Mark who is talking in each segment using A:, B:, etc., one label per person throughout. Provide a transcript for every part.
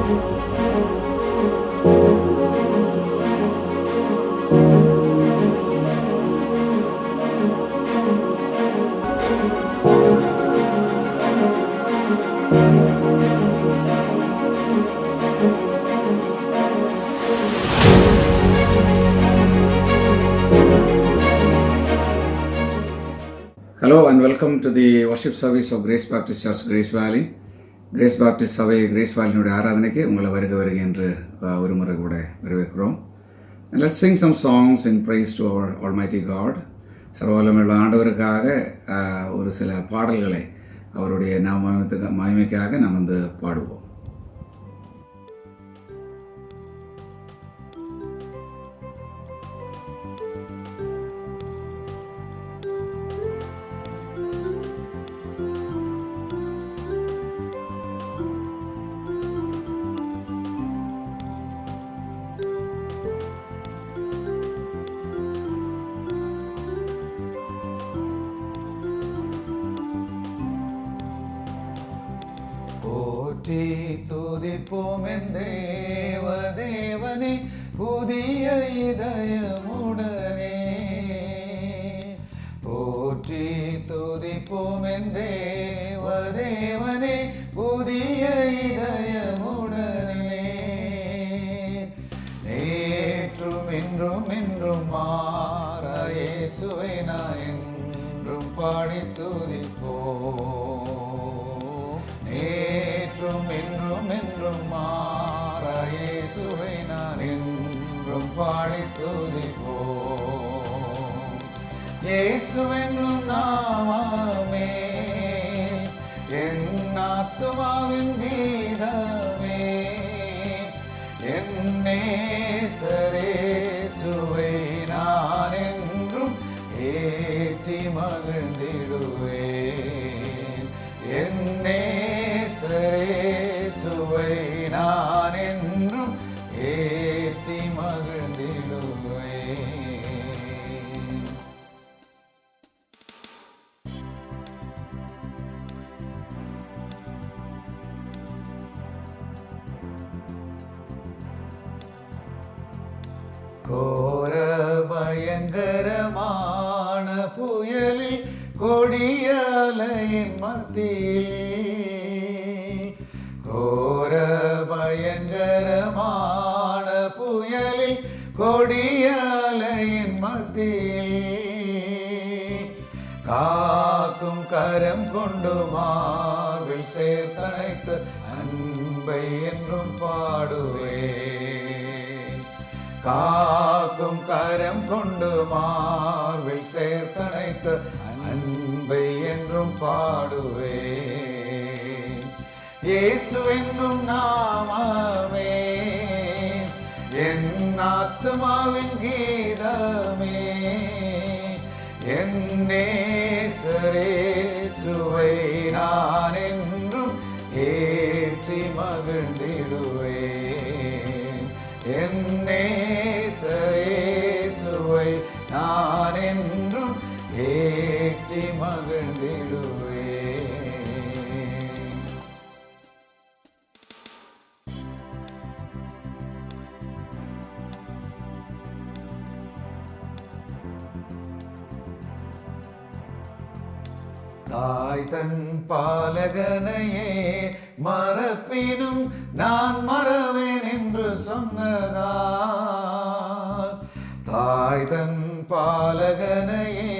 A: Hello and welcome to the worship service of Grace Baptist Church, Grace Valley. Grace Baptist சபை grace வேலியினுடைய ஆராதனைக்கு உங்களை வருக என்று ஒரு முறை கூட வரவேற்கிறோம். And let's sing some songs in praise to our Almighty God. சர்வவல்லமையுள்ள ஆண்டவருக்காக ஒரு சில பாடல்களை அவருடைய மகிமைக்காக நாம் பாடுவோம்.
B: போற்றி துதிப்போம் என் தேவனே புதிய இதயமுடனே. போற்றி துதிப்போம் என் தேவனே புதிய இதயமுடனே. நேற்றும் இன்றும் என்றும் மாறா இயேசுவை நான் என்றும் பாடி துதிப்போம். நேற்றும் என்றும் மாறா இயேசுவை நான் என்றும் பாடி துதிப்போம். இயேசுவென்னும் நாமமே என் ஆத்துமாவின் கீதமே. என் நேசரேசுவை நான் என்றும் ஏற்றி மகிழ்ந்திடுவேன். என் நேசரேசுவை நான் என்றும் ஏற்றி மகிழ்ந்திடுவேன். கோர பயங்கரமான புயலில் கொடிய அலையின் மத்தியில், கோர பயங்கரமான புயலில் கொடிய அலையின் மத்தியில், காக்கும் கரம் கொண்டு மார்பில் சேர்த்தணைத்து அன்பை என்றும் பாடுவேன். காக்கும் கரம் கொண்டு மார்பில் சேர்த்தணைத்து அன்பை என்றும் பாடுவேன். இயேசுவென்னும் நாமமே என் ஆத்துமாவின் கீதமே. என் நேசரேசுவை நான் என்றும் ஏற்றி மகிழ்ந்திடுவேன். என் நேசரேசுவை நான் என்றும் ஏற்றி மகிழ்ந்திடுவேன். தாய் தன் பாலகனையே மறப்பினும் நான் மறவேன் என்று சொன்னதால், தாய் தன் பாலகனையே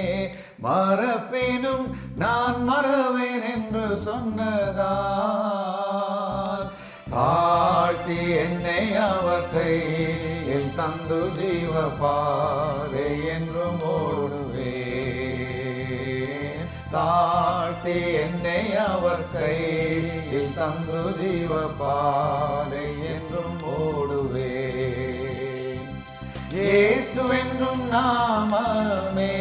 B: மறப்பினும் நான் மறவேன் என்று சொன்னதால், தாழ்த்தி என்னை அவர் கையில் தந்து ஜீவ பாதை என்றும் ஓடுவேன். தாழ்த்தி என்னை அவர் கையில் தந்து ஜீவ பாதை என்றும் ஓடுவேன். இயேசுவென்னும் நாமமே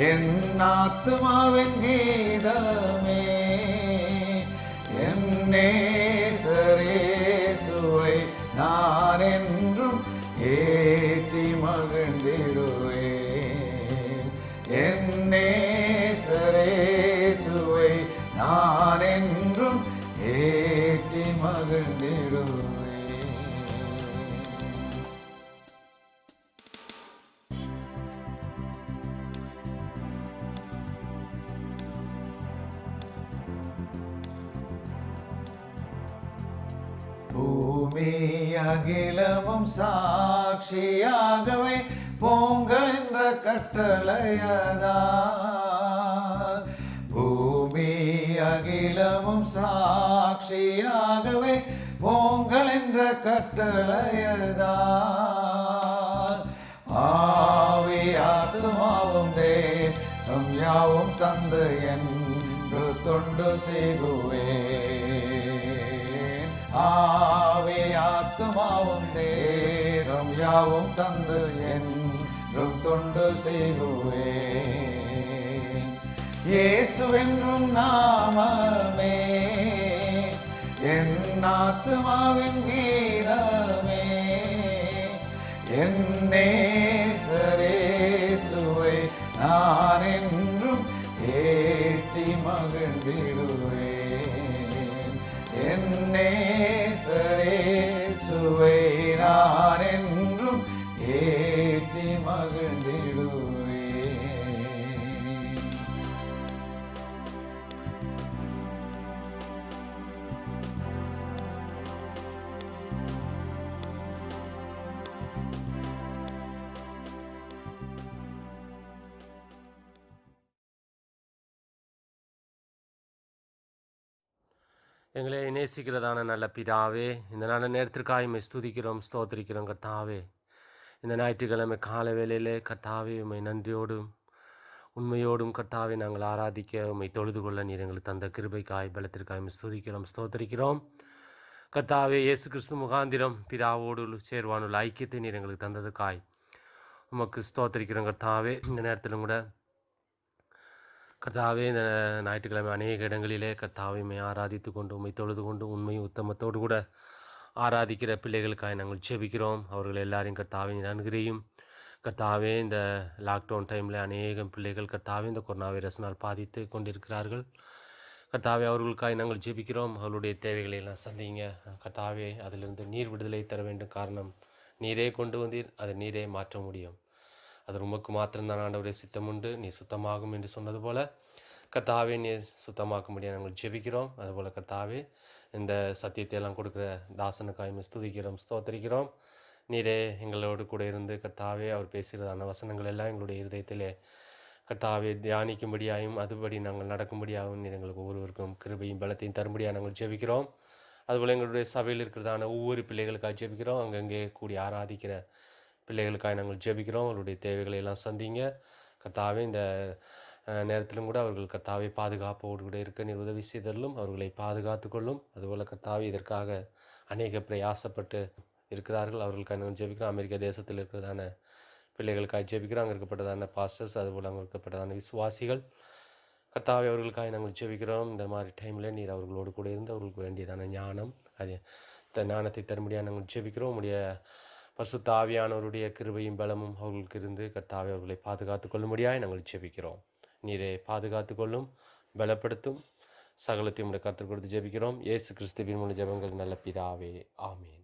B: என் ஆத்துமாவின் கீதமே. என் நேசரேசுவை நான் என்றும் ஏற்றி மகிழ்ந்திடுவேன். என் நேசரேசுவை நான் என்றும் ஏற்றி மகிழ்ந்திடுவே. பூமி அகிலமும் சாட்சியாகவே பொங்கல் என்ற கட்டளையதால், பூமி அகிலமும் சாட்சியாகவே பொங்கல் என்ற கட்டளையதால், ஆவி ஆத்துமாவும் தேகம் யாவும் தந்து என்று தொண்டு செய்குவேன். ஆவி ஆத்துமாவும் தேகம் யாவும் தந்து என்றும் தொண்டு செய்குவேன். இயேசுவென்றும் நாமமே என் ஆத்துமாவின் கீதமே, என் நேசரேசுவை நான் என்றும் ஏற்றி மகிழ்ந்திடுவேன். என் நேசரேசுவை நான் என்றும் ஏற்றி மகிழ்ந்திடுவேன்.
C: எங்களை நேசிக்கிறதான நல்ல பிதாவே, இந்த நல்ல நேரத்திற்காக உம்மை ஸ்துதிக்கிறோம், ஸ்தோத்திரிக்கிறோம் கர்த்தாவே. இந்த ஞாயிற்றுக்கிழமை கால வேளையிலே கர்த்தாவே உம்மை நன்றியோடும் உண்மையோடும் கர்த்தாவே நாங்கள் ஆராதிக்க உம்மை தொழுது கொள்ள நீர் எங்களுக்கு தந்த கிருபைக்காய் பலத்திற்காய் உம்மை ஸ்துதிக்கிறோம், ஸ்தோத்திரிக்கிறோம் கர்த்தாவே. இயேசு கிறிஸ்து முகாந்திரம் பிதாவோடு சேர்வானுள்ள ஐக்கியத்தை நீர் எங்களுக்கு தந்ததுக்காய் உமக்கு ஸ்தோத்திரிக்கிறோம் கர்த்தாவே. இந்த நேரத்திலும் கூட கர்த்தாவே, இந்த ஞாயிற்றுக்கிழமை அநேக இடங்களிலே கர்த்தாவை உம்மை ஆராதித்து கொண்டு உம்மை தொழுது கொண்டு உண்மை உத்தமத்தோடு கூட ஆராதிக்கிற பிள்ளைகளுக்காக நாங்கள் ஜெபிக்கிறோம். அவர்கள் எல்லாரையும் கர்த்தாவே நீர் அனுகிரகியும் கர்த்தாவே. இந்த லாக்டவுன் டைமில் அநேகம் பிள்ளைகள் கர்த்தாவே இந்த கொரோனா வைரஸ்னால் பாதித்து கொண்டிருக்கிறார்கள் கர்த்தாவே. அவர்களுக்காக நாங்கள் ஜெபிக்கிறோம். அவர்களுடைய தேவைகளை எல்லாம் சந்திங்க கர்த்தாவே. அதிலிருந்து நீர் விடுதலை தர வேண்டும். காரணம் நீரே கொண்டு வந்தீர், அதை நீரே மாற்ற முடியும். அது உமக்கு மாத்திரம்தான் ஆண்டவரே சித்தம் உண்டு. நீ சுத்தமாகும் என்று சொன்னது போல கர்த்தாவே நீர் சுத்தமாக்கும்படியாக நாங்கள் ஜெபிக்கிறோம். அதுபோல் கர்த்தாவே இந்த சத்தியத்தை எல்லாம் கொடுக்குற தாசனுக்காய் ஸ்துதிக்கிறோம், ஸ்தோத்திரிக்கிறோம். நீரே எங்களோடு கூட இருந்து கர்த்தாவே அவர் பேசுகிறதான வசனங்கள் எல்லாம் எங்களுடைய இருதயத்திலே கர்த்தாவே தியானிக்கும்படியாயும் அதுபடி நாங்கள் நடக்கும்படியாகவும் நீர் எங்களுக்கு ஒவ்வொருவருக்கும் கிருபையும் பலத்தையும் தரும்படியாக நாங்கள் ஜெபிக்கிறோம். அதுபோல் எங்களுடைய சபையில் இருக்கிறதான ஒவ்வொரு பிள்ளைகளுக்காக ஜெபிக்கிறோம். அங்கங்கே கூடி ஆராதிக்கிற பிள்ளைகளுக்காக நாங்கள் ஜெபிக்கிறோம். அவருடைய தேவைகளை எல்லாம் சந்திங்க கர்த்தாவே. இந்த நேரத்திலும் கூட அவர்கள் கர்த்தாவை பாதுகாப்போடு கூட இருக்க நீர் உதவி செய்தலும் அவர்களை பாதுகாத்து கொள்ளும். அதுபோல் கர்த்தாவே இதற்காக அநேக பிரயாசப்பட்டு இருக்கிறார்கள். அவர்களுக்காக நாங்கள் ஜெபிக்கிறோம். அமெரிக்க தேசத்தில் இருக்கிறதான பிள்ளைகளுக்காக ஜெபிக்கிறோம். அங்கே இருக்கப்பட்டதான பாஸ்டர்ஸ், அதுபோல் அங்கே இருக்கப்பட்டதான விசுவாசிகள் கர்த்தாவே அவர்களுக்காக நாங்கள் ஜெபிக்கிறோம். இந்த மாதிரி டைமில் நீர் அவர்களோடு கூட இருந்து அவர்களுக்கு வேண்டியதான ஞானம் அது ஞானத்தை தரும்படியாக நாங்கள் ஜெபிக்கிறோம். உடைய பரிசுத்த ஆவியானவருடைய கிருபையும் பலமும் அவர்களுக்கு இருந்து கர்த்தாவே அவர்களை பாதுகாத்து கொள்ளும்படியாக நாங்கள் ஜெபிக்கிறோம். நீரே பாதுகாத்து கொள்ளும், பலப்படுத்தும், சகலத்தையும் உடைய கருத்து கொடுத்து ஜெபிக்கிறோம். இயேசு கிறிஸ்துவின் மூலம் ஜெபங்கள் நல்ல பிதாவே, ஆமீன்.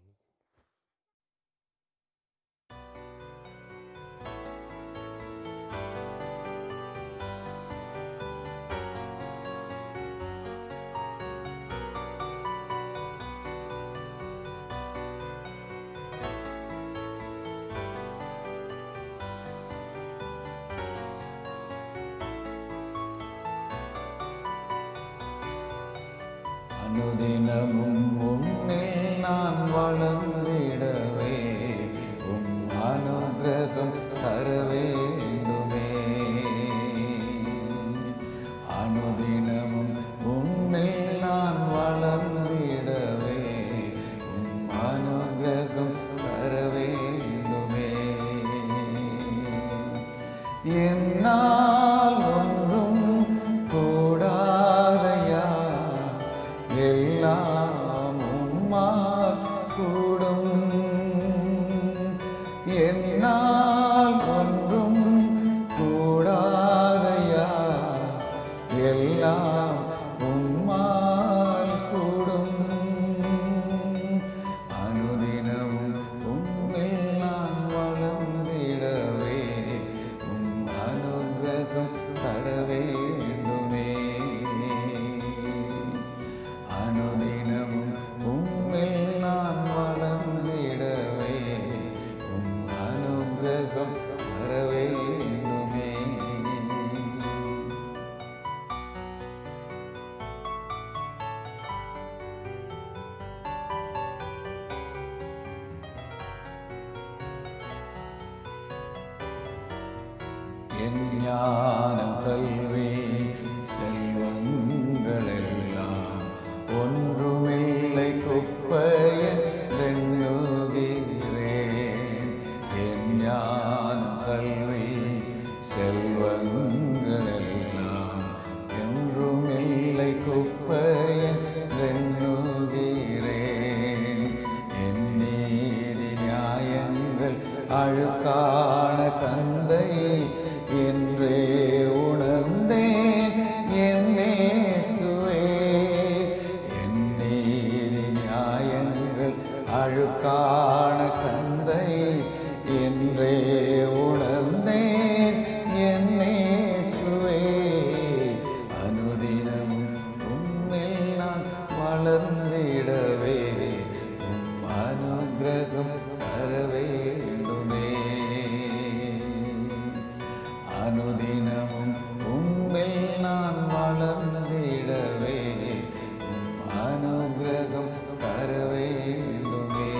B: அனுதினமும் உன்னில் நான் வளர்ந்திடவே உம் அனுக்கிரகம் தர வேண்டுமே. அனுதினமும் உன்னில் நான் வளர்ந்திடவே உம் அனுக்கிரகம் தர வேண்டுமே. என்னால் ஒன்றும் கூடாதையா, எல்லாம் உம்மால் கூடும். என்னால் ஒன்றும் கூடாதையா, எல்லாம் உம்மால் கூடும். என் ஞானம் கல்வி செல்வங்களெல்லாம் ஒன்றுமில்லை குப்பையென்றுகிறேன். என் ஞானம் கல்வி செல்வங்களெல்லாம் என்றுமில்லை குப்பையென்றுகிறேன். என் நீதி நியாயங்கள் அழுக்கான கந்தை என்றே உணர்ந்தேன் என் இயேசுவே. என் நீதி நியாயங்கள் அழுக்கான கந்தை என்றே உணர்ந்தேன் என் இயேசுவே. அனுதினமும் உம்மில் நான் வளர்ந்திடவே உம் அனுக்கிரகம் தர வேண்டுமே. அனுதினமும் உம்மில் நான் வளர்ந்திடவே உம் அனுக்கிரகம் தர வேண்டுமே.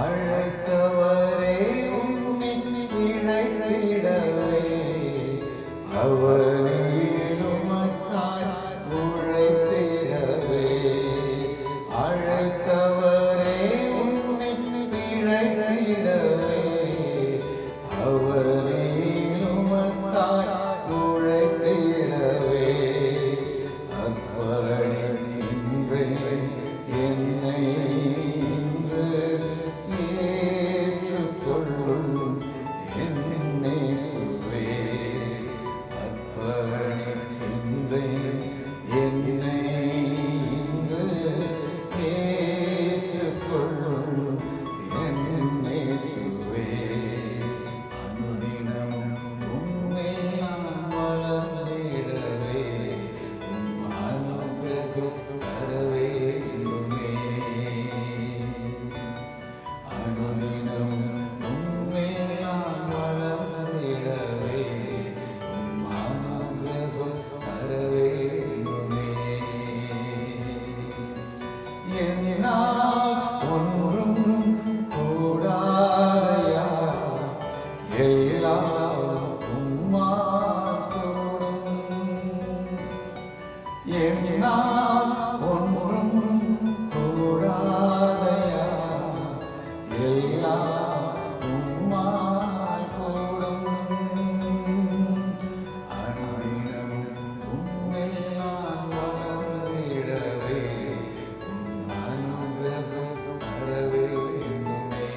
B: அழைத்தவரே உன்னில் இழைத்திடவே அவனில் உமக்காய் உழைத்திடவே. அழைத்தவரே உன்னில் இழைத்திடவே அவனில் உமக்காய் உழைத்திடவே. அர்ப்பணிக்கின்றேன் என்னை இன்று ஏற்றுக்கொள்ளும் என் இயேசுவே. அர்ப்பணிக்கின்றேன் என்னை இன்று ஏற்றுக்கொள்ளும் என் இயேசுவே. அனுதினமும் உம்மில் நான் வளர்ந்திடவே உம் அனுக்கிரகம் தர வேண்டுமே. அனுதினமும் உம்மில் நான் வளர்ந்திடவே உம் அனுக்கிரகம் தர வேண்டுமே. என்னால் ஒன்றும் கூடாதையா எல்லாம் உம்மால் கூடும். என்னால் ஒன்றும் கூடாதையா எல்லாம் உம்மால் கூடும். அனுதினமும் உம்மில் நான் வளர்ந்திடவே உம் அனுக்கிரகம் தர வேண்டுமே.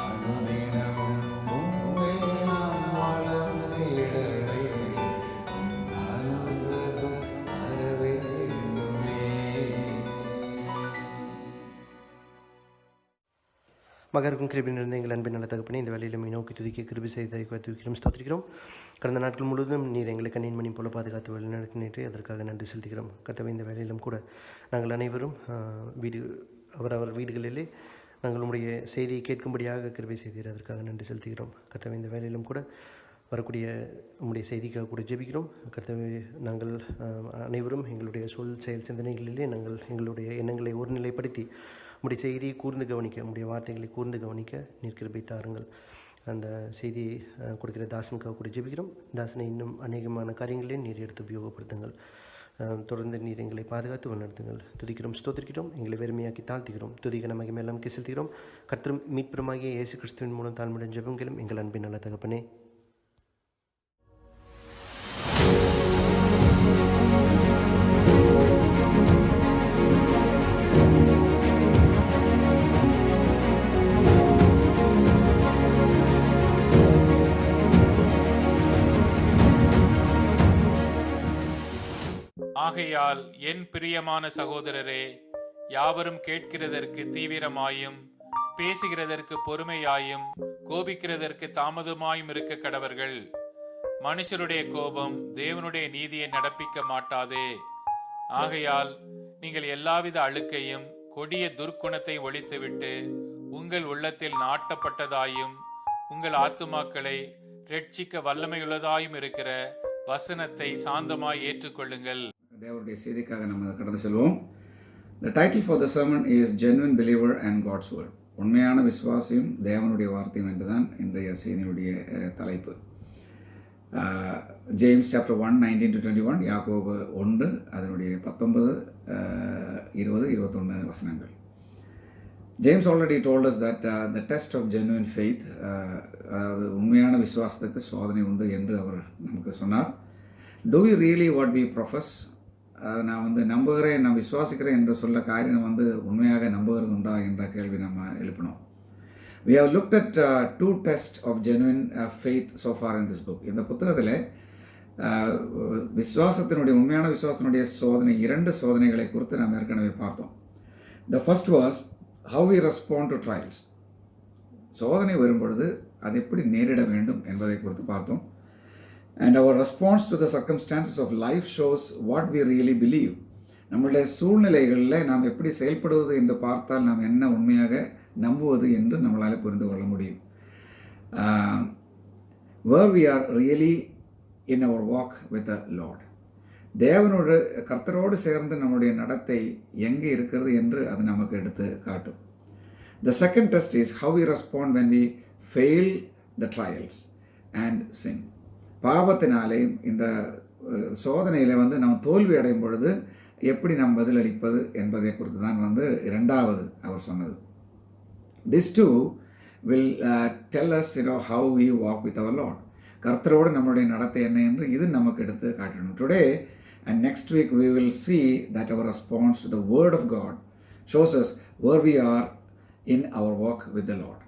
B: அனுதினமும் உம்மில் நான் வளர்ந்திடவே உம் அனுக்கிரகம் தர வேண்டுமே.
D: மகருக்கும் கிருபை நிறைந்த எங்கள் அன்பின் நல்ல தகப்பனே, இந்த வேலையில் நோக்கி துதிக்க கிருபை செய்து துதிக்கிறோம், ஸ்தோத்திரிக்கிறோம். கடந்த நாட்கள் முழுவதும் நீர் எங்களை கண்ணின் மணி போல பாதுகாத்து வழி நடத்தினீரே, அதற்காக நன்றி செலுத்துகிறோம். கர்த்தாவே, இந்த வேலையிலும் கூட நாங்கள் அனைவரும் அவரவர் வீடுகளிலே நாங்கள் உம்முடைய செய்தியை கேட்கும்படியாக கிருபை செய்தீர், அதற்காக நன்றி செலுத்துகிறோம். கர்த்தாவே, இந்த வேலையிலும் கூட வரக்கூடிய உம்முடைய செய்திக்காக கூட ஜெபிக்கிறோம். கர்த்தாவே, நாங்கள் அனைவரும் எங்களுடைய சொல் செயல் சிந்தனைகளிலே நாங்கள் எங்களுடைய எண்ணங்களை ஒருநிலைப்படுத்தி உம்முடைய செய்தியை கூர்ந்து கவனிக்க, உம்முடைய வார்த்தைகளை கூர்ந்து கவனிக்க நீர் கிருபை தாருங்கள். அந்த செய்தியை கொடுக்கிற தாசனுக்காக கூட ஜெபிக்கிறோம். தாசனை இன்னும் அநேகமான காரியங்களையும் நீர் எடுத்து உபயோகப்படுத்துங்கள். தொடர்ந்து நீர் எங்களை பாதுகாத்து வழிநடத்துங்கள். துதிக்கிறோம், ஸ்தோத்திரிக்கிறோம், எங்களை வெறுமையாக்கி தாழ்த்துகிறோம். துதிக்க நமக்கு மேலாம் செலுத்துகிறோம். கர்த்தரும் மீட்புறமாகிய இயேசு கிறிஸ்துவின் மூலம் தாழ்மையுடன் ஜெபங்களும் எங்கள் அன்பின் நல்ல தகப்பனே.
E: ஆகையால் என் பிரியமான சகோதரரே, யாவரும் கேட்கிறதற்கு தீவிரமாயும் பேசுகிறதற்கு பொறுமையாயும் கோபிக்கிறதற்கு தாமதமாயும் இருக்க கடவர்கள். மனுஷருடைய கோபம் தேவனுடைய நீதியை நடப்பிக்க மாட்டாதே. ஆகையால் நீங்கள் எல்லாவித அழுக்கையும் கொடிய துர்க்குணத்தை ஒழித்துவிட்டு உங்கள் உள்ளத்தில் நாட்டப்பட்டதாயும் உங்கள் ஆத்துமாக்களை ரட்சிக்க வல்லமையுள்ளதாயும் இருக்கிற வசனத்தை சாந்தமாய் ஏற்றுக்கொள்ளுங்கள்.
A: தேவனுடைய செய்திக்காக நம்ம கடந்து செல்வோம். The title for the sermon is Genuine Believer and God's Word. உண்மையான விசுவாசியும் தேவனுடைய வார்த்தையும் என்றுதான் இன்றைய செய்தியினுடைய தலைப்பு. ஜேம்ஸ் சாப்டர் 1 19-21, யாக்கோபு 1 அதனுடைய 19, 20, 21 வசனங்கள். James already told us that the test of genuine faith, அதாவது உண்மையான விசுவாசத்துக்கு சோதனை உண்டு என்று அவர் நமக்கு சொன்னார். Do we really what we profess? நான் நம்புகிறேன், நான் விசுவாசிக்கிறேன் என்று சொல்ல காரியம் உண்மையாக நம்புகிறது உண்டா என்ற கேள்வி நம்ம எழுப்பினோம். We have looked at two tests of genuine faith so far in this book. இந்த புத்தகத்தில் விசுவாசத்தினுடைய உண்மையான விசுவாசத்தினுடைய சோதனை, 2 சோதனைகளை குறித்து நாம் ஏற்கனவே பார்த்தோம். The first was how we respond to trials. சோதனை வரும்பொழுது அது எப்படி நேரிட வேண்டும் என்பதை குறித்து பார்த்தோம். And our response to the circumstances of life shows what we really believe. நம்முடைய சூழ்நிலைகளில் நாம் எப்படி செயல்படுவது என்று பார்த்தால் நாம் என்ன உண்மையாக நம்புவது என்று நம்மளால் புரிந்து கொள்ள முடியும். Where we are really in our walk with the Lord. தேவனோடு கர்த்தரோடு சேர்ந்து நம்முடைய நடத்தை எங்கே இருக்கிறது என்று அது நமக்கு எடுத்து காட்டும். The second test is how we respond when we fail the trials and sin. பாவத்தினாலே இந்த சோதனையில் நம்ம தோல்வி அடையும் பொழுது எப்படி நாம் பதிலளிப்பது என்பதை குறித்து தான் இரண்டாவது அவர் சொன்னது. This too will tell us how we walk with our Lord. கர்த்தரோடு நம்முடைய நடத்தை என்ன என்று இது நமக்கு எடுத்து காட்டணும். Today and next week we will see that our response to the word of God shows us where we are in our walk with the Lord.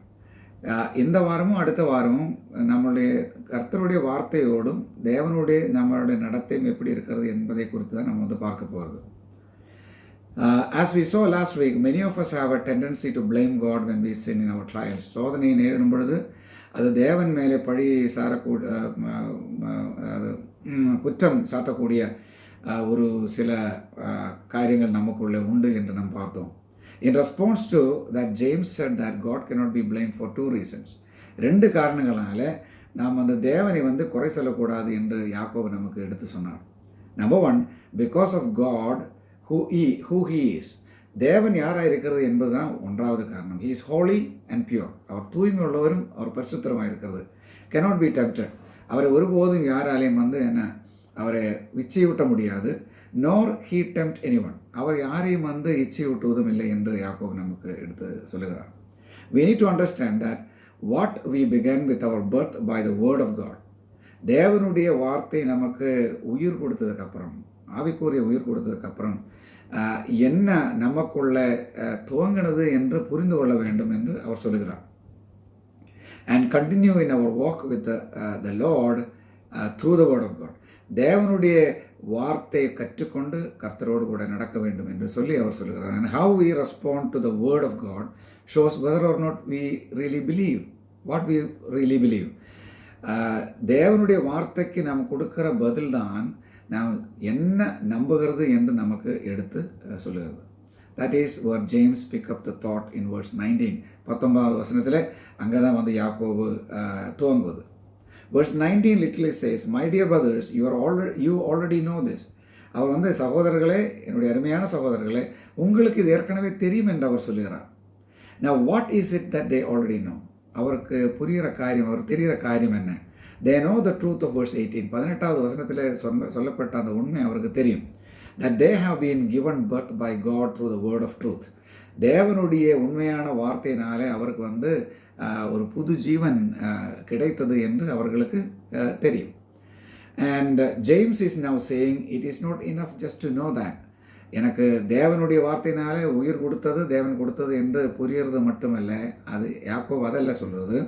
A: இந்த வாரமும் அடுத்த வாரமும் நம்முடைய கர்த்தருடைய வார்த்தையோடும் தேவனுடைய நம்மளுடைய நடத்தையும் எப்படி இருக்கிறது என்பதை குறித்து தான் நம்ம பார்க்க போகிறது. As we saw last week, many of us have a tendency to blame God when we sin in our trials. சோதனையை நேரிடும் பொழுது அது தேவன் மேலே பழி குற்றம் சாட்டக்கூடிய ஒரு சில காரியங்கள் நமக்குள்ளே உண்டு என்று நாம் பார்த்தோம். In response to that, James said that God cannot be blamed for 2 reasons. 2 காரணங்களால நாம் தேவனை குறை சொல்லக்கூடாது என்று யாக்கோபு நமக்கு எடுத்து சொன்னார். Number 1, because of God who he is. தேவன் யாராக இருக்கிறது என்பதுதான் 1வது காரணம். He is holy and pure. அவர் தூய்மை உள்ளவரும் அவர் பரிசுத்தரமாக இருக்கிறது. Cannot be tempted. அவரை ஒருபோதும் யாராலையும் அவரை இச்சையூட்ட முடியாது. nor he tempt anyone. அவர் யாரையும் இச்சையூட்டுவதும் இல்லை என்று யாக்கோபு நமக்கு எடுத்து சொல்லுகிறார். We need to understand that what we began with our birth by the word of God. தேவனுடைய வார்த்தை நமக்கு உயிர் கொடுத்ததுக்கப்புறம், ஆவிக்குரிய உயிர் கொடுத்ததுக்கப்புறம் என்ன நமக்குள்ள துவங்கினது என்று புரிந்து கொள்ள வேண்டும் என்று அவர் சொல்லுகிறார். And continue in our walk with the Lord through the word of God. தேவனுடைய வார்த்தையை கற்றுக்கொண்டு கர்த்தரோடு கூட நடக்க வேண்டும் என்று சொல்லி அவர் சொல்லுகிறார். And how we respond to the word of God shows whether or not we really believe what we really believe. தேவனுடைய வார்த்தைக்கு நாம் கொடுக்கிற பதில் தான் நாம் என்ன நம்புகிறது என்று நமக்கு எடுத்து சொல்லுகிறது. That is where James pick up the thought in verse 19. 19வது வசனத்தில் அங்கே தான் யாக்கோபு துவங்குவது. Verse 19 literally says, my dear brothers, you already know this. அவர் சகோதரர்களே, என்னுடைய அருமையான சகோதரர்களே, உங்களுக்கு இது ஏற்கனவே தெரியும் என்று அவர் சொல்லுகிறார். Now what is it that they already know? அவருக்கு புரிகிற காரியம், அவர் தெரிகிற காரியம் என்ன? They know the truth of verse 18. 18வது வசனத்தில் சொல்லப்பட்ட அந்த உண்மை அவருக்கு தெரியும். That they have been given birth by God through the word of truth. தேவனுடைய உண்மையான வார்த்தையினாலே அவருக்கு ஒரு புது ஜீவன் கிடைத்தது என்று அவர்களுக்கு தெரியும். And James is now saying it is not enough just to know that. எனக்கு தேவனுடைய வார்த்தையினாலே உயிர் கொடுத்தது, தேவன் கொடுத்தது என்று புரிகிறது மட்டுமல்ல, அது யாக்கோபு அதல்ல சொல்கிறது.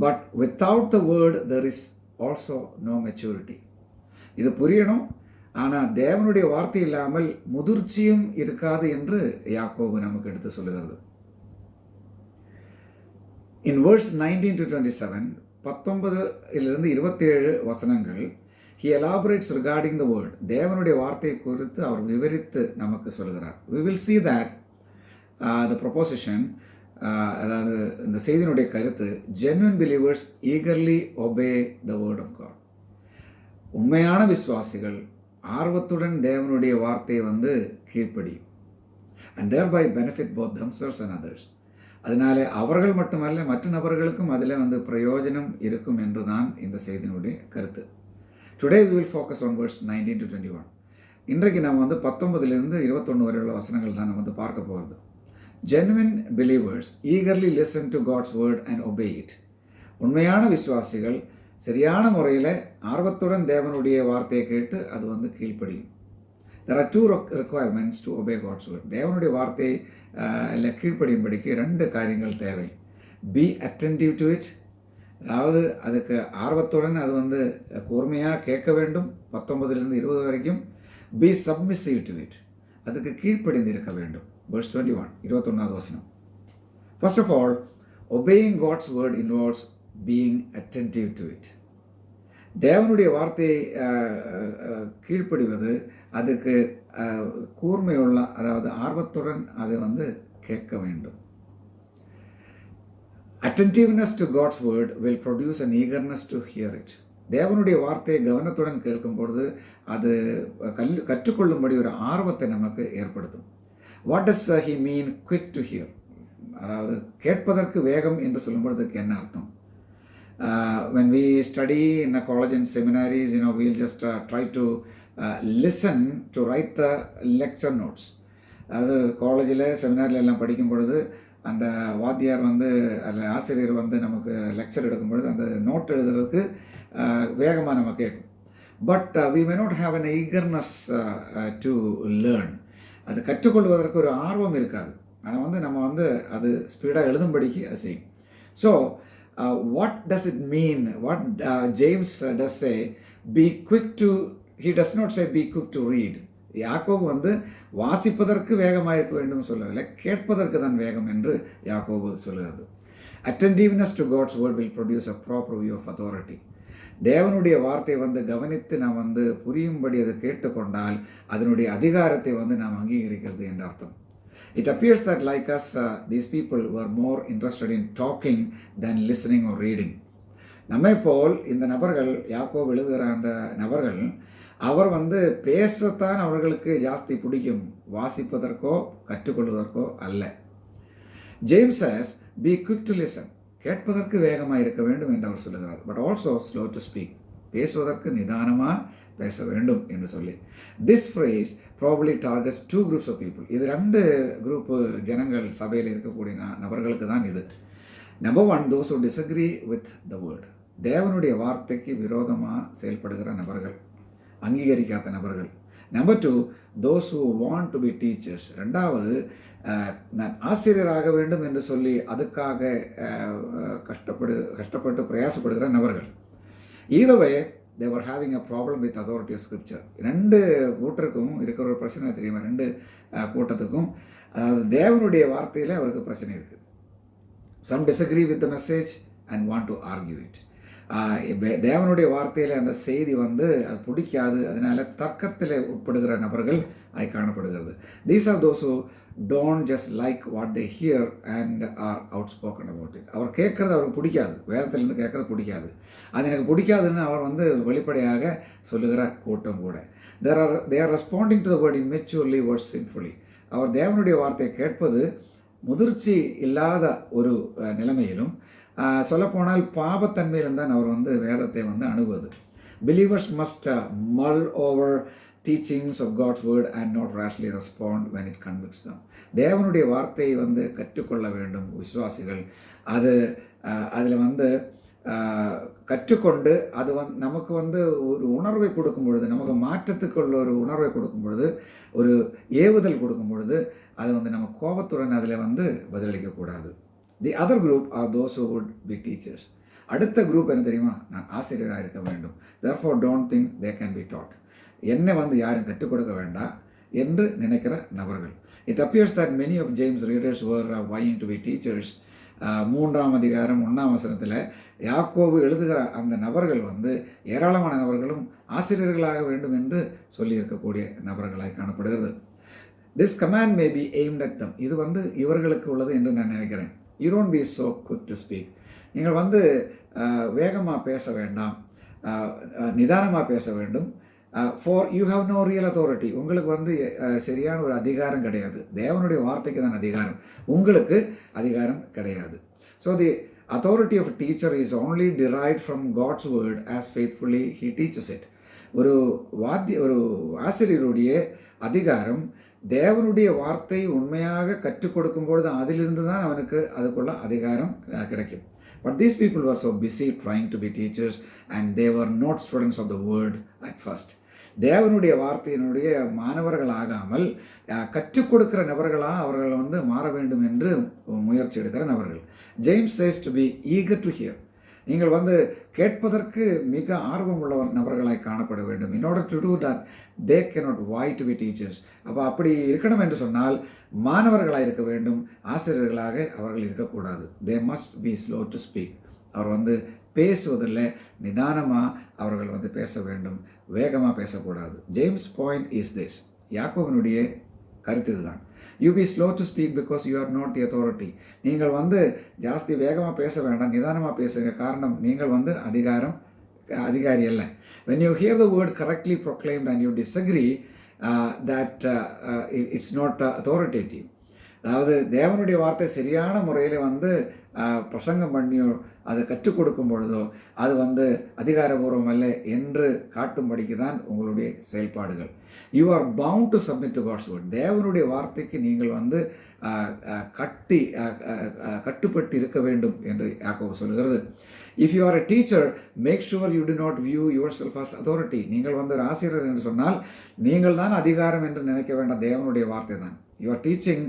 A: But without the word there is also no maturity. இது புரியணும், ஆனால் தேவனுடைய வார்த்தை இல்லாமல் முதிர்ச்சியும் இருக்காது என்று யாக்கோபு நமக்கு எடுத்து சொல்லுகிறது. In verse 19-27, 19 27 வசனங்கள் he elaborates regarding the word. தேவனுடைய வார்த்தையை குறித்து அவர் விவரித்து நமக்கு சொல்கிறார். we will see that the proposition, அதாவது இந்த செய்தியினுடைய கருத்து, genuine believers eagerly obey the word of God. உண்மையான விசுவாசிகள் ஆர்வத்துடன் தேவனுடைய வார்த்தையை கீழ்ப்படியும். and thereby benefit both themselves and others. அதனால அவர்கள் மட்டுமல்ல மற்ற நபர்களுக்கும் அதில் பிரயோஜனம் இருக்கும் என்று தான் இந்த செய்தியினுடைய கருத்து. Today we will focus on verse 19 to 21. இன்றைக்கு நாம் 19 21 வரை உள்ள வசனங்கள் தான் நம்ம பார்க்க போகிறது. Genuine believers eagerly listen to God's word and obey it. உண்மையான விசுவாசிகள் சரியான முறையில் ஆர்வத்துடன் தேவனுடைய வார்த்தையை கேட்டு அது கீழ்ப்படியும். There are two requirements to obey God's word. தேவனுடைய வார்த்தையை கீழ்ப்படியும்படிக்கு 2 காரியங்கள் தேவை. Be attentive to it. அதாவது அதுக்கு ஆர்வத்துடன் அது கூர்மையாக கேட்க வேண்டும். 19 20 வரைக்கும். Be submissive to it. அதுக்கு கீழ்ப்படிந்து இருக்க வேண்டும். Verse 21, 21வது வசனம். First of all, obeying God's word involves being attentive to it. தேவனுடைய வார்த்தையை கீழ்ப்படிவது அதுக்கு கூர்மையுள்ள, அதாவது ஆர்வத்துடன் அதை கேட்க வேண்டும். Attentiveness to God's word will produce an eagerness to hear it. தேவனுடைய வார்த்தையை கவனத்துடன் கேட்கும் பொழுது அது கற்றுக்கொள்ளும்படி ஒரு ஆர்வத்தை நமக்கு ஏற்படுத்தும். What does he mean quick to hear? அதாவது கேட்பதற்கு வேகம் என்று சொல்லும் பொழுதுக்கு என்ன அர்த்தம்? When we study in a college and seminaries, we'll just try to listen to write the lecture notes. அது காலேஜில் செமினாரில் எல்லாம் படிக்கும் பொழுது அந்த வாத்தியார் அல்ல ஆசிரியர் நமக்கு லெக்சர் எடுக்கும் பொழுது அந்த நோட் எழுதுறதுக்கு வேகமாக நம்ம கேட்கும். But we may not have an eagerness to learn. அது கற்றுக்கொள்வதற்கு ஒரு ஆர்வம் இருக்காது. ஆனால் நம்ம அது ஸ்பீடாக எழுதும்படிக்கு அது செய்யும். So what does it mean? What James does say, be quick to, he does not say be quick to read. யாக்கோபு வாசிப்பதற்கு வேகமாக இருக்க வேண்டும் சொல்லவில்லை, கேட்பதற்கு தான் வேகம் என்று யாக்கோபு சொல்கிறது. Attentiveness to God's word will produce a proper view of authority. தேவனுடைய வார்த்தையை கவனித்து நாம் புரியும்படி அதை கேட்டுக்கொண்டால் அதனுடைய அதிகாரத்தை நாம் அங்கீகரிக்கிறது என்ற அர்த்தம். It appears that like us, these people were more interested in talking than listening or reading. நம்மை போல் இந்த நபர்கள், யாக்கோபு எழுதுகிற அந்த நபர்கள், அவர் பேசத்தான் அவர்களுக்கு ஜாஸ்தி பிடிக்கும், வாசிப்பதற்கோ கற்றுக்கொள்வதற்கோ அல்ல. James says, be quick to listen. கேட்பதற்கு வேகமாக இருக்க வேண்டும் என்று அவர் சொல்லுகிறார். But also slow to speak. பேசுவதற்கு நிதானமாக பேச வேண்டும் என்று சொல்லி. This phrase probably targets 2 groups of people. இது 2 குரூப்பு ஜனங்கள் சபையில் இருக்கக்கூடிய நபர்களுக்கு தான் இது. Number 1, those who disagree with the word. தேவனுடைய வார்த்தைக்கு விரோதமாக செயல்படுகிற நபர்கள், அங்கீகரிக்காத நபர்கள். Number 2, those who want to be teachers. 2வது, நான் ஆசிரியராக வேண்டும் என்று சொல்லி அதுக்காக கஷ்டப்பட்டு பிரயாசப்படுகிற நபர்கள். Either way, they were having a problem with authority of scripture. 2 கூட்டருக்கும் இருக்கிற ஒரு பிரச்சனை தெரியுமா? 2 கூட்டத்துக்கும், அதாவது தேவனுடைய வார்த்தையில் அவருக்கு பிரச்சனை இருக்குது. Some disagree with the message and want to argue it. தேவனுடைய வார்த்தையில் அந்த செய்தி அது பிடிக்காது, அதனால தர்க்கத்தில் உட்படுகிற நபர்கள் அது காணப்படுகிறது. These are those who don't just like what they hear and are outspoken about it. அவர் கேட்குறது அவருக்கு பிடிக்காது, வேதத்திலேருந்து கேட்குறது பிடிக்காது, அது எனக்கு பிடிக்காதுன்னு அவர் வெளிப்படையாக சொல்லுகிற கூட்டம் கூட. they are responding to the word immaturely or sinfully. அவர் தேவனுடைய வார்த்தையை கேட்பது முதிர்ச்சி இல்லாத ஒரு நிலைமையிலும், சொல்லப்போனால் பாபத்தன்மையிலும் தான் அவர் வேதத்தை அணுகுவது. Believers must mull over teachings of God's word and not rashly respond when it convicts them. தேவனுடைய வார்த்தையை கற்றுக்கொள்ள வேண்டும் விசுவாசிகள். அதில் கற்றுக்கொண்டு அது நமக்கு ஒரு உணர்வை கொடுக்கும் பொழுது, நமக்கு மாற்றத்துக்குள்ள ஒரு உணர்வை கொடுக்கும் பொழுது, ஒரு ஏவுதல் கொடுக்கும் பொழுது அது நம்ம கோபத்துடன் அதில் பதிலளிக்கக்கூடாது. The other group are those who would be teachers. அடுத்த குரூப் என்ன தெரியுமா? நான் ஆசிரியராக இருக்க வேண்டும். therefore don't think they can be taught. என்னை யாரும் கற்றுக் கொடுக்க வேண்டாம் என்று நினைக்கிற நபர்கள். It appears that many of James' readers were vying to be teachers 3ஆம் அதிகாரம் 1ஆம் வசனத்தில் யாக்கோபு எழுதுகிற அந்த நபர்கள் வந்து ஏராளமான நபர்களும் ஆசிரியர்களாக வேண்டும் என்று சொல்லியிருக்கக்கூடிய நபர்களாய் காணப்படுகிறது. This command may be aimed at them. இது வந்து இவர்களுக்கு உள்ளது என்று நான் நினைக்கிறேன். You don't be so quick to speak. நீங்கள் வந்து வேகமாக பேச வேண்டாம், நிதானமாக பேச வேண்டும். For you have no real authority. உங்களுக்கு வந்து சரியான ஒரு அதிகாரம் கிடையாது. தேவனுடைய வார்த்தைக்கு தான் அதிகாரம், உங்களுக்கு அதிகாரம் கிடையாது. So the authority of a teacher is only derived from God's word as faithfully he teaches it. ஒரு ஆசிரியருடைய அதிகாரம் தேவனுடைய வார்த்தை உண்மையாக கற்றுக் கொடுக்கும் பொழுது அதிலிருந்து தான் அவனுக்கு அதுக்குள்ள அதிகாரம் கிடைக்கும். But these people were so busy trying to be teachers and they were not students of the word at first. தேவனுடைய வார்த்தையினுடைய மாணவர்களாகாமல் கற்றுக் கொடுக்கிற நபர்களாக அவர்கள் வந்து மாற வேண்டும் என்று முயற்சி எடுக்கிற நபர்கள். James says to be eager to hear. நீங்கள் வந்து கேட்பதற்கு மிக ஆர்வம் உள்ள நபர்களாய் காணப்பட வேண்டும். in order to do that they cannot why to be teachers. அப்படி இருக்கணும் என்று சொன்னால் மாணவர்களாக இருக்க வேண்டும், ஆசிரியர்களாக அவர்கள் இருக்கக்கூடாது. they must be slow to speak. அவர் வந்து பேசுவதில் நிதானமாக அவர்கள் வந்து பேச வேண்டும், வேகமாக பேசக்கூடாது. James point is this. யாக்கோபினுடைய கருத்து இதுதான். You be slow to speak because you are not the authority. நீங்கள் வந்து ஜாஸ்தி வேகமாக பேச வேண்டாம், நிதானமாக பேசுங்க. காரணம், நீங்கள் வந்து அதிகாரி அல்ல. when you hear the word correctly proclaimed and you disagree that it's not authoritative. அதாவது தேவனுடைய வார்த்தை சரியான முறையில் வந்து பிரசங்கம் பண்ணியோ அதை கற்றுக் கொடுக்கும் பொழுதோ அது வந்து அதிகாரபூர்வம் அல்ல என்று காட்டும்படிக்கு தான் உங்களுடைய செயல்பாடுகள். You are bound to submit to God's word. தேவனுடைய வார்த்தைக்கு நீங்கள் வந்து கட்டுப்பட்டு இருக்க வேண்டும் என்று யாக்கோபு சொல்கிறது. If you are a teacher make sure you do not view yourself as authority. நீங்கள் வந்து ஒரு ஆசிரியர் என்று சொன்னால் நீங்கள் தான் அதிகாரம் என்று நினைக்க வேண்டாம், தேவனுடைய வார்த்தை தான். Your teaching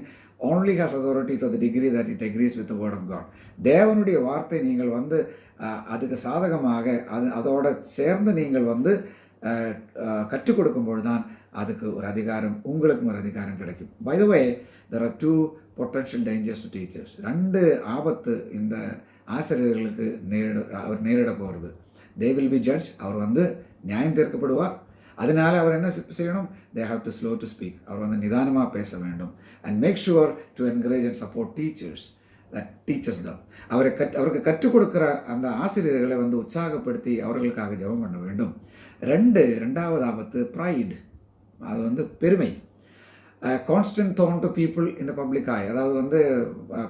A: only has authority to the degree that it agrees with the word of God. தேவனுடைய வார்த்தை நீங்கள் வந்து அதுக்கு சாதகமாக அதோட சேர்ந்து நீங்கள் வந்து கற்றுக் கொடுக்கும்பொழுது தான் அதுக்கு ஒரு அதிகாரம், உங்களுக்கும் ஒரு அதிகாரம் கிடைக்கும். By the way, there are two potential dangers to teachers. 2 ஆபத்து இந்த ஆசிரியர்களுக்கு நேரிட போகிறது. they will be judged. அவர் வந்து நியாயம் தீர்க்கப்படுவார். அதனால் அவர் என்ன செய்யணும்? they have to slow to speak. அவர் வந்து நிதானமாக பேச வேண்டும். and make sure to encourage and support teachers that teaches them. அவருக்கு கற்றுக் கொடுக்குற அந்த ஆசிரியர்களை வந்து உற்சாகப்படுத்தி அவர்களுக்காக ஜெபம் பண்ண வேண்டும். 2வது ஆபத்து ப்ரைடு. அது வந்து பெருமை. Constant tone to people in the public eye. அதாவது வந்து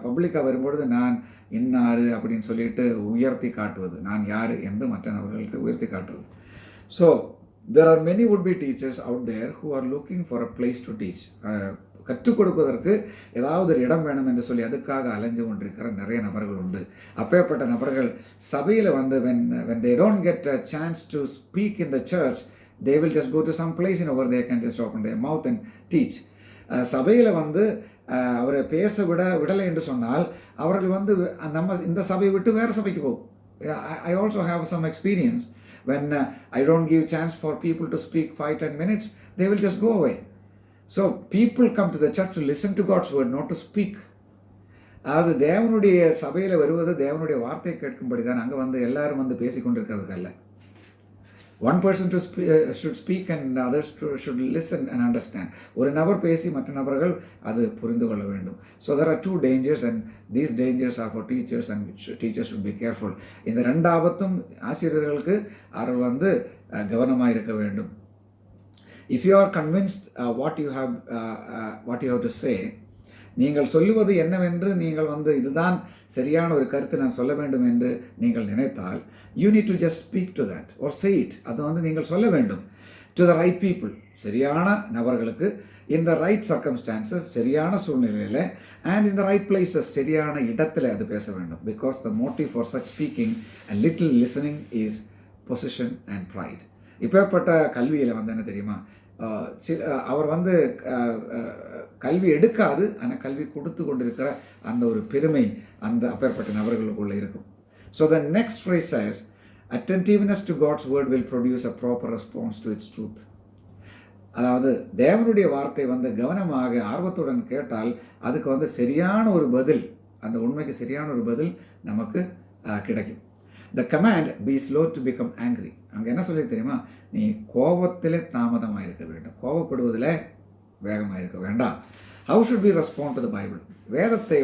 A: பப்ளிக்காக வரும்பொழுது நான் இன்னாரு அப்படின்னு சொல்லிட்டு உயர்த்தி காட்டுவது, நான் யார் என்று மற்ற நபர்களுக்கு உயர்த்தி காட்டுவது. So there are many would be teachers out there who are looking for a place to teach. கற்றுக் கொடுப்பதற்கு ஏதாவது ஒரு இடம் வேணும் என்று சொல்லி அதுக்காக அலைஞ்சு கொண்டிருக்கிற நிறைய நபர்கள் உண்டு. அப்பேற்பட்ட நபர்கள் சபையில் வந்து when they don't get a chance to speak in the church, they will just go to some place in where they can just open their mouth and teach. சபையில் வந்து அவரை பேச விடலை என்று சொன்னால் அவர்கள் வந்து நம்ம இந்த சபையை விட்டு வேறு சபைக்கு போகும். I also have some experience. When I don't give chance for people to speak 5-10 minutes, they will just go away. So people come to the church to listen to God's word, not to speak. அதாவது தேவனுடைய சபையில் வருவது தேவனுடைய வார்த்தை கேட்கும்படி தான். அங்கே வந்து எல்லாரும் வந்து பேசிக்கொண்டிருக்கிறதுக்கு அல்ல. One person should speak and others should listen and understand. ஒரு நபர் பேசி மற்ற நபர்கள் அது புரிந்து கொள்ள வேண்டும். So there are 2 dangers and these dangers are for teachers and teachers should be careful. இந்த 2 ஆபத்தும் ஆசிரியர்களுக்கு அவர்கள் வந்து கவனமாக இருக்க வேண்டும். If you are convinced what you have to say, நீங்கள் சொல்லுவது என்னவென்று நீங்கள் வந்து இதுதான் சரியான ஒரு கருத்து நான் சொல்ல வேண்டும் என்று நீங்கள் நினைத்தால் you need to just speak to that or say it. அது வந்து நீங்கள் சொல்ல வேண்டும் to the right people, சரியான நபர்களுக்கு, in the right circumstances, சரியான சூழ்நிலையில், and in the right places, சரியான இடத்துல அது பேச வேண்டும். because the motive for such speaking and little listening is possession and pride. இப்பேற்பட்ட கல்வியில் வந்து என்ன தெரியுமா, அவர் வந்து கல்வி எடுக்காது, ஆனால் கல்வி கொடுத்து கொண்டிருக்கிற அந்த ஒரு பெருமை அந்த அப்பேற்பட்ட நபர்களுக்குள்ளே இருக்கும். So the next phrase says, attentiveness to God's word will produce a proper response to its truth. அதாவது தேவனுடைய வார்த்தை வந்து கவனமாக ஆர்வத்துடன் கேட்டால் அதுக்கு வந்து சரியான ஒரு பதில் அந்த உண்மைக்கு சரியான ஒரு பதில் நமக்கு கிடைக்கும். The command B slow to become angry. அங்கே என்ன சொல்லி தெரியுமா? நீ கோபத்திலே தாமதமாக இருக்க வேண்டும், கோபப்படுவதில் வேகமாக இருக்க வேண்டாம். How should be respond to the Bible? வேதத்தை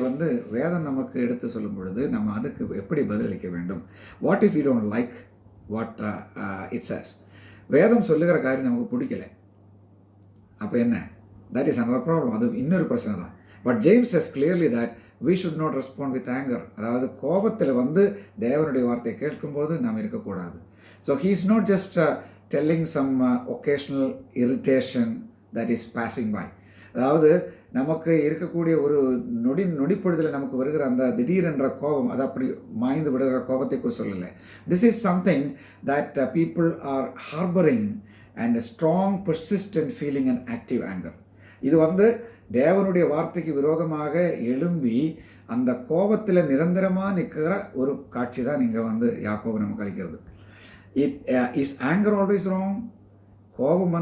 A: வேதம் நமக்கு எடுத்து சொல்லும் பொழுது நம்ம அதுக்கு எப்படி பதிலளிக்க வேண்டும்? What if you don't like what it chase? வேதம் சொல்லுகிற காரியம் நமக்கு பிடிக்கல, அப்போ என்ன? That is another problem. அது இன்னொரு பிரச்சனை தான். But James says clearly that we should not respond with anger. அதாவது கோபத்தில் தேவனுடைய வார்த்தையை கேட்கும்போது நாம் இருக்கக்கூடாது. So he is not just telling some occasional irritation that is passing by. அதாவது நமக்கு இருக்கக்கூடிய ஒரு நொடிப்பொழுதில் நமக்கு வருகிற அந்த திடீரென்ற கோபம், அது அப்படி மாய்ந்து விடுகிற கோபத்தை கூட சொல்லலை. This is something that people are harbouring and strong persistent feeling and active anger. இது தேவனுடைய வார்த்தைக்கு விரோதமாக எழும்பி அந்த கோபத்தில் நிரந்தரமாக நிற்கிற ஒரு காட்சி தான் இங்கே யாக்கோபு நமக்கு அளிக்கிறது. Is anger always wrong? கோபம்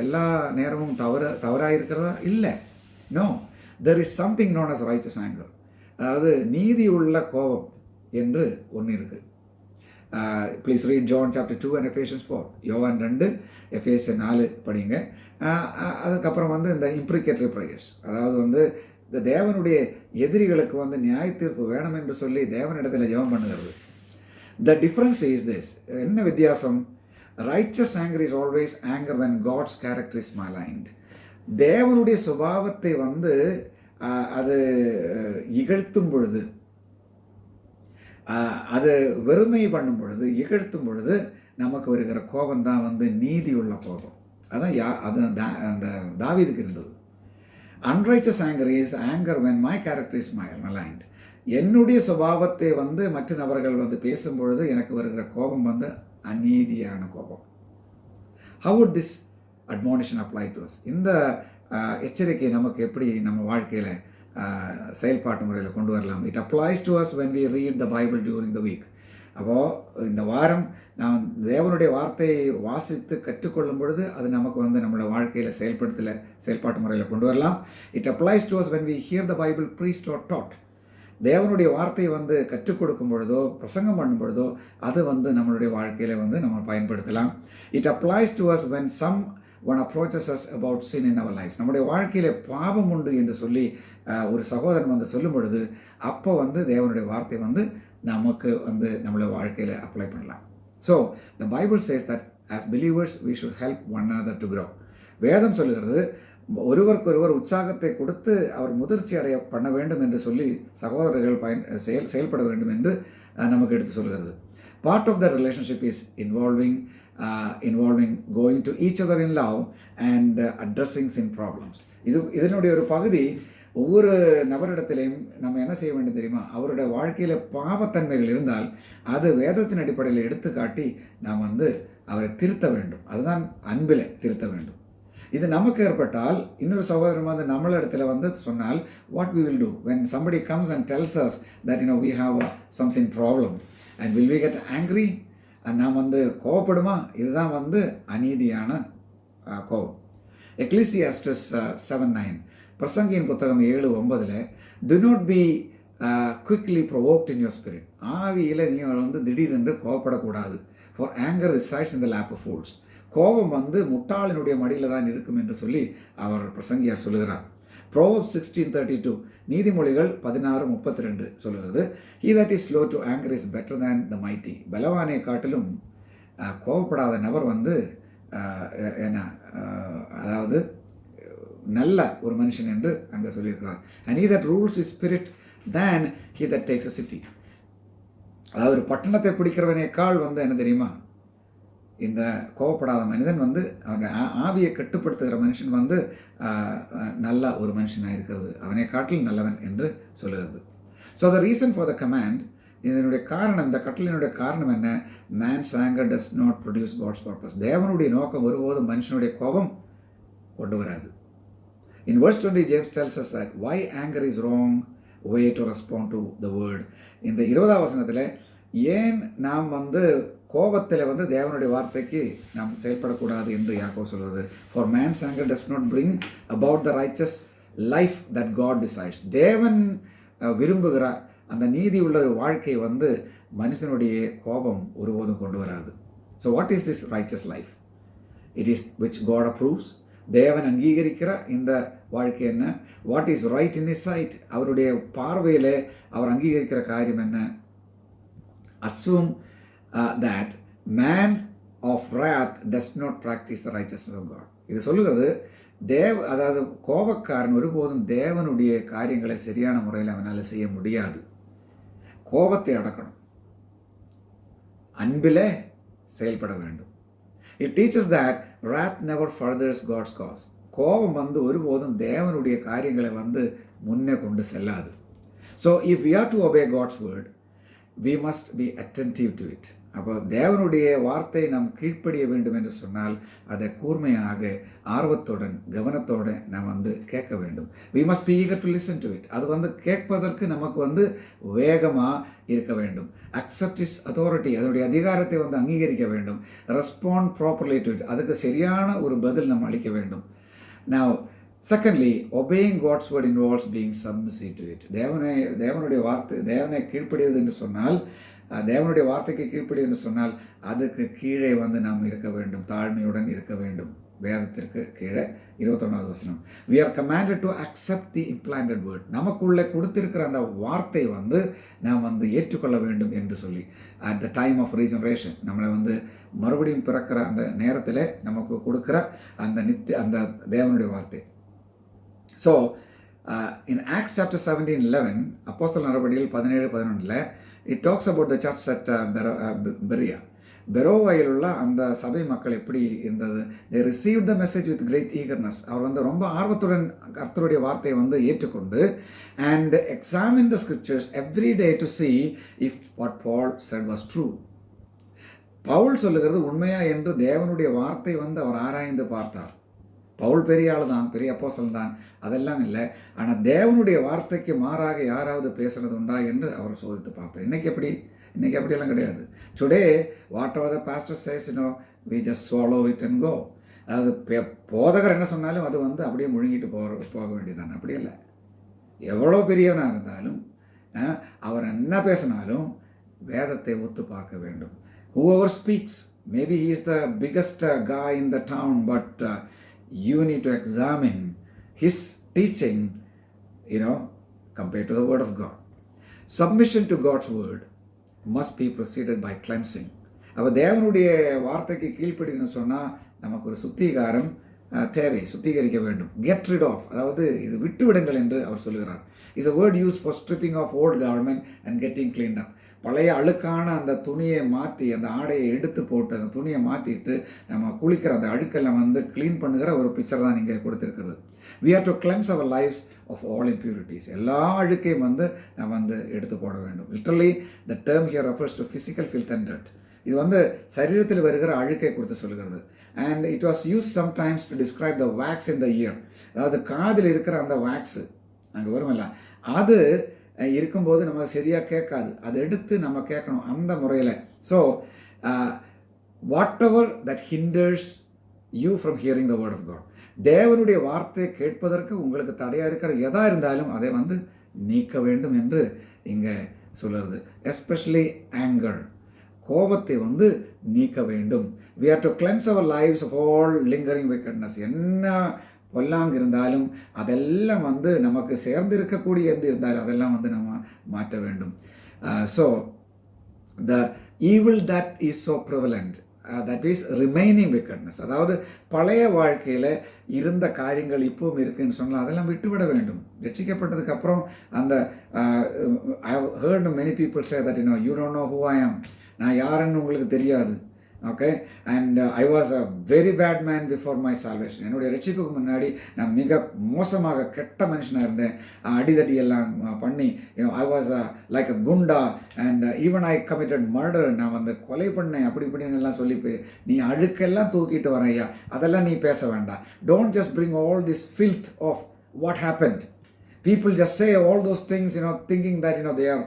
A: எல்லா நேரமும் தவறாக இருக்கிறதா? இல்லை. No, there is something known as righteous anger. அதாவது நீதி உள்ள கோபம் என்று ஒன்று இருக்குது. Please read John chapter 2 and Ephesians 4. யோவான் 2, எஃபேசியன் 4 படிங்க. அதுக்கப்புறம் இந்த இம்ப்ரிகேட்டரி ப்ரேயர்ஸ், அதாவது தேவனுடைய எதிரிகளுக்கு நியாய தீர்ப்பு வேணும் என்று சொல்லி தேவனிடத்தில் ஜெபம் பண்ணுகிறது. The difference is this. என்ன வித்தியாசம்? Righteous anger is always anger when God's character is maligned. தேவனுடைய சுபாவத்தை அது இகழ்த்தும் பொழுது, அது வெறுமை பண்ணும் பொழுது, இகழ்த்தும் பொழுது நமக்கு வருகிற கோபம் தான் நீதி உள்ள கோபம். அதான் அந்த தாவீதுக்கு இருந்தது. Unrighteous anger is anger when my character is maligned. என்னுடைய சுபாவத்தை மற்ற நபர்கள் பேசும் பொழுது எனக்கு வருகிற கோபம் அநீதியான கோபம். How would this admonition apply to us? இந்த எச்சரிக்கை நமக்கு எப்படி நம்ம வாழ்க்கையில் செயல்பாட்டு முறையில் கொண்டு வரலாம்? It applies to us when we read the Bible during the week. அப்போது இந்த வாரம் நாம் தேவனுடைய வார்த்தையை வாசித்து கற்றுக்கொள்ளும் பொழுது அது நமக்கு நம்மளோட வாழ்க்கையில் செயல்பாட்டு முறையில் கொண்டு வரலாம். It applies to us when we hear the Bible preached or taught. தேவனுடைய வார்த்தையை கற்றுக் கொடுக்கும் பொழுதோ பிரசங்கம் பண்ணும் பொழுதோ அது நம்மளுடைய வாழ்க்கையில் நம்ம பயன்படுத்தலாம். It applies to us when someone approaches us about sin in our lives. நம்முடைய வாழ்க்கையில் பாவம் உண்டு என்று சொல்லி ஒரு சகோதரன் சொல்லும் பொழுது அப்போ தேவனுடைய வார்த்தை நமக்கு நம்மளுடைய வாழ்க்கையில் அப்ளை பண்ணலாம். So the Bible says that as believers we should help one another to grow. வேதம் சொல்லுகிறது ஒருவருக்கொருவர் உற்சாகத்தை கொடுத்து அவர் முதிர்ச்சி அடைய பண்ண வேண்டும் என்று சொல்லி சகோதரர்கள் செயல்பட வேண்டும் என்று நமக்கு எடுத்து சொல்கிறது. Part of the relationship is involving going to each other in love and addressing sin problems. இதனுடைய ஒரு பகுதி ஒவ்வொரு நபரிடத்திலையும் நம்ம என்ன செய்ய வேண்டும் தெரியுமா? அவருடைய வாழ்க்கையில் பாவத்தன்மைகள் இருந்தால் அது வேதத்தின் அடிப்படையில் எடுத்து காட்டி நாம் அவரை திருத்த வேண்டும். அதுதான் அன்பில் திருத்த வேண்டும். இது நமக்கு ஏற்பட்டால் இன்னொரு சகோதரன் நம்மளிடத்தில் சொன்னால் what we will do when somebody comes and tells us that we have some sin problem and will we get angry? நாம் கோபப்படுமா? இதுதான் அநீதியான கோபம். எக்லீசியாஸ்டஸ் 7:9 பிரசங்கியின் புத்தகம் 7:9 do not be quickly provoked in your spirit. ஆவியில் நீங்கள் திடீரென்று கோபப்படக்கூடாது. for anger resides in the lap of fools. கோபம் முட்டாளினுடைய மடியில் தான் இருக்கும் என்று சொல்லி அவர் பிரசங்கியார் சொல்லுகிறார். Proverbs 16:32 நீதிமொழிகள் 16:32 சொல்லுகிறது he that is slow to anger is better than the mighty. பலவானை காட்டிலும் கோபப்படாத நபர் என்ன அதாவது நல்ல ஒரு மனுஷன் என்று அங்கே சொல்லியிருக்கிறார். and he that rules his spirit than he that takes a city. அதாவது ஒரு பட்டணத்தை பிடிக்கிறவனே கால் என்ன தெரியுமா? இந்த கோபப்படாத மனிதன் அவன் ஆவியை கட்டுப்படுத்துகிற மனுஷன் நல்ல ஒரு மனுஷனாக இருக்கிறது அவனை காட்டில் நல்லவன் என்று சொல்லுகிறது. So the reason for the command, இதனுடைய காரணம், இந்த கட்டளையினுடைய காரணம் என்ன? Man's anger does not produce God's purpose. தேவனுடைய நோக்கம் ஒருபோதும் மனுஷனுடைய கோபம் கொண்டு வராது. In verse 20, James tells us that why anger is wrong way to respond to the word. இந்த 20ஆம் வசனத்தில் ஏன் நாம் கோபத்தில் தேவனுடைய வார்த்தைக்கு நாம் செயல்படக்கூடாது என்று யாக்கோபு சொல்கிறது. For man's anger does not bring about the righteous life that God decides. தேவன் விரும்புகிற அந்த நீதி உள்ள ஒரு வாழ்க்கை வந்து மனுஷனுடைய கோபம் ஒருபோதும் கொண்டு வராது. So what is this righteous life? It is which God approves. தேவன் அங்கீகரிக்கிற இந்த வாழ்க்கை என்ன? What is right in his sight? அவருடைய பார்வையில் அவர் அங்கீகரிக்கிற காரியம் என்ன? Assume that man of wrath does not practice the righteousness of God. இது சொல்லுகிறது அதாவது கோபக்காரன் ஒருபோதும் தேவனுடைய காரியங்களை சரியான முறையில் அவனால் செய்ய முடியாது. கோபத்தை அடக்கணும், அன்பிலே செயல்பட வேண்டும். It teaches that wrath never furthers God's cause. கோபம் வந்து ஒருபோதும் தேவனுடைய காரியங்களை வந்து முன்னே கொண்டு செல்லாது. So if we are to obey God's word, we must be attentive to it. அப்போ தேவனுடைய வார்த்தை நாம் கீழ்ப்படிய வேண்டும் என்று சொன்னால் அதை கூர்மையாக ஆர்வத்துடன் கவனத்தோடு நாம் வந்து கேட்க வேண்டும். we must be eager to listen to it. அது வந்து கேட்பதற்கு நமக்கு வந்து வேகமாக இருக்க வேண்டும். accept its authority. அதனுடைய அதிகாரத்தை வந்து அங்கீகரிக்க வேண்டும். respond properly to it. அதுக்கு சரியான ஒரு பதில் நம்ம அளிக்க வேண்டும். now secondly, obeying God's word involves being submissive to it. தேவனுடைய வார்த்தை தேவனை கீழ்ப்படிவது என்று சொன்னால், தேவனுடைய வார்த்தைக்கு கீழ்ப்படிவது என்று சொன்னால் அதுக்கு கீழே வந்து நாம் இருக்க வேண்டும், தாழ்மையுடன் இருக்க வேண்டும். வேதத்திற்கு கீழே 21வது வசனம், we are commanded to accept the implanted word. நமக்குள்ளே கொடுத்திருக்கிற அந்த வார்த்தை வந்து நாம் வந்து ஏற்றுக்கொள்ள வேண்டும் என்று சொல்லி, at the time of regeneration, நம்மளை வந்து மறுபடியும் பிறக்கிற அந்த நேரத்தில் நமக்கு கொடுக்குற அந்த தேவனுடைய வார்த்தை. So, in Acts chapter 17:11, அப்போஸ்தலர் நடபடிகள் 17:11, it talks about the church at Berea. பெரோவாயில் உள்ள அந்த சபை மக்கள் எப்படி இருந்தது? they received the message with great eagerness. அவர் வந்து ரொம்ப ஆர்வத்துடன் கர்த்தருடைய வார்த்தையை வந்து ஏற்றுக்கொண்டு and examine the scriptures every day to see if what Paul said was true. Pavul சொல்லுகிறது உண்மையா என்று தேவனுடைய வார்த்தை வந்து அவர் ஆராய்ந்து பார்த்தார். பவுல் பெரிய ஆள் தான், பெரிய அப்போஸ்தலன் தான், அதெல்லாம் இல்லை. ஆனால் தேவனுடைய வார்த்தைக்கு மாறாக யாராவது பேசுகிறது உண்டா என்று அவர் சோதித்து பார்த்தார். இன்றைக்கி அப்படியெல்லாம் கிடையாது. Today whatever the pastor says, we just swallow it and go. அதாவது போதகர் என்ன சொன்னாலும் அது வந்து அப்படியே முழுங்கிட்டு போக வேண்டியதான். அப்படி இல்லை. எவ்வளோ பெரியவனாக இருந்தாலும் அவர் என்ன பேசினாலும் வேதத்தை ஒத்து பார்க்க வேண்டும். whoever speaks, maybe he is the biggest guy in the town, but you need to examine his teaching, compared to the word of God. Submission to God's word must be preceded by cleansing. அப்போ தேவனுடைய வார்த்தைக்கு கீழ்ப்படின்னு சொன்னால் நமக்கு ஒரு சுத்திகாரம் தேவை, சுத்திகரிக்க வேண்டும். Get rid of, அதாவது இது விட்டு விடுங்கள் என்று அவர் சொல்கிறார். Is a word used for stripping off old garment and getting cleaned up. பழைய அழுக்கான அந்த துணியை மாற்றி, அந்த ஆடையை எடுத்து போட்டு அந்த துணியை மாற்றிட்டு நம்ம குளிக்கிற அந்த அழுக்கெல்லாம் வந்து க்ளீன் பண்ணுகிற ஒரு பிக்சர் தான் இங்கே கொடுத்துருக்குறது. we are to cleanse our lives of all impurities. எல்லா அழுக்கையும் வந்து நம்ம வந்து எடுத்து போட வேண்டும். literally the term here refers to physical filth and dirt. இது வந்து சரீரத்தில் வருகிற அழுக்கை கொடுத்து சொல்கிறது. and it was used sometimes to describe the wax in the ear. அதாவது காதில் இருக்கிற அந்த வேக்ஸு அங்கே வருமில்ல, அது இருக்கும்போது நம்ம சரியாக கேட்காது, அதை எடுத்து நம்ம கேட்கணும் அந்த முறையில். So whatever that hinders you from hearing the word of God, தேவனுடைய வார்த்தையை கேட்பதற்கு உங்களுக்கு தடையாக இருக்கிற எதாக இருந்தாலும் அதை வந்து நீக்க வேண்டும் என்று இங்கே சொல்லுறது. எஸ்பெஷலி ஆங்கர், கோபத்தை வந்து நீக்க வேண்டும். we are to cleanse our lives of all lingering wickedness. என்ன பொல்லாங்கு இருந்தாலும் அதெல்லாம் வந்து நமக்கு சேர்ந்து இருக்கக்கூடிய எது இருந்தாலும் அதெல்லாம் வந்து நம்ம மாற்ற வேண்டும். So the evil that is so prevalent, that is remaining wickedness. அதாவது பழைய வாழ்க்கையில் இருந்த காரியங்கள் இப்பவும் இருக்குன்னு சொன்னால் அதெல்லாம் விட்டுவிட வேண்டும். ரட்சிக்கப்பட்டதுக்கப்புறம் அந்த I have heard many people say that you don't know who I am, நான் யாருன்னு உங்களுக்கு தெரியாது. Okay, and I was a very bad man before my salvation. என்னுடைய ரட்சிப்புக்கு முன்னாடி நான் மிக மோசமாக கெட்ட மனுஷனாக இருந்தேன், அடிதடி எல்லாம் பண்ணி ஐ வாஸ் லைக் அ குண்டா and even I committed murder. நான் வந்து கொலை பண்ணேன் அப்படி இப்படின்னு எல்லாம் சொல்லி நீ அழுக்கெல்லாம் தூக்கிட்டு வர ஐயா, அதெல்லாம் நீ பேச வேண்டாம். Don't just bring all this filth of what happened. People just say all those things, thinking that they are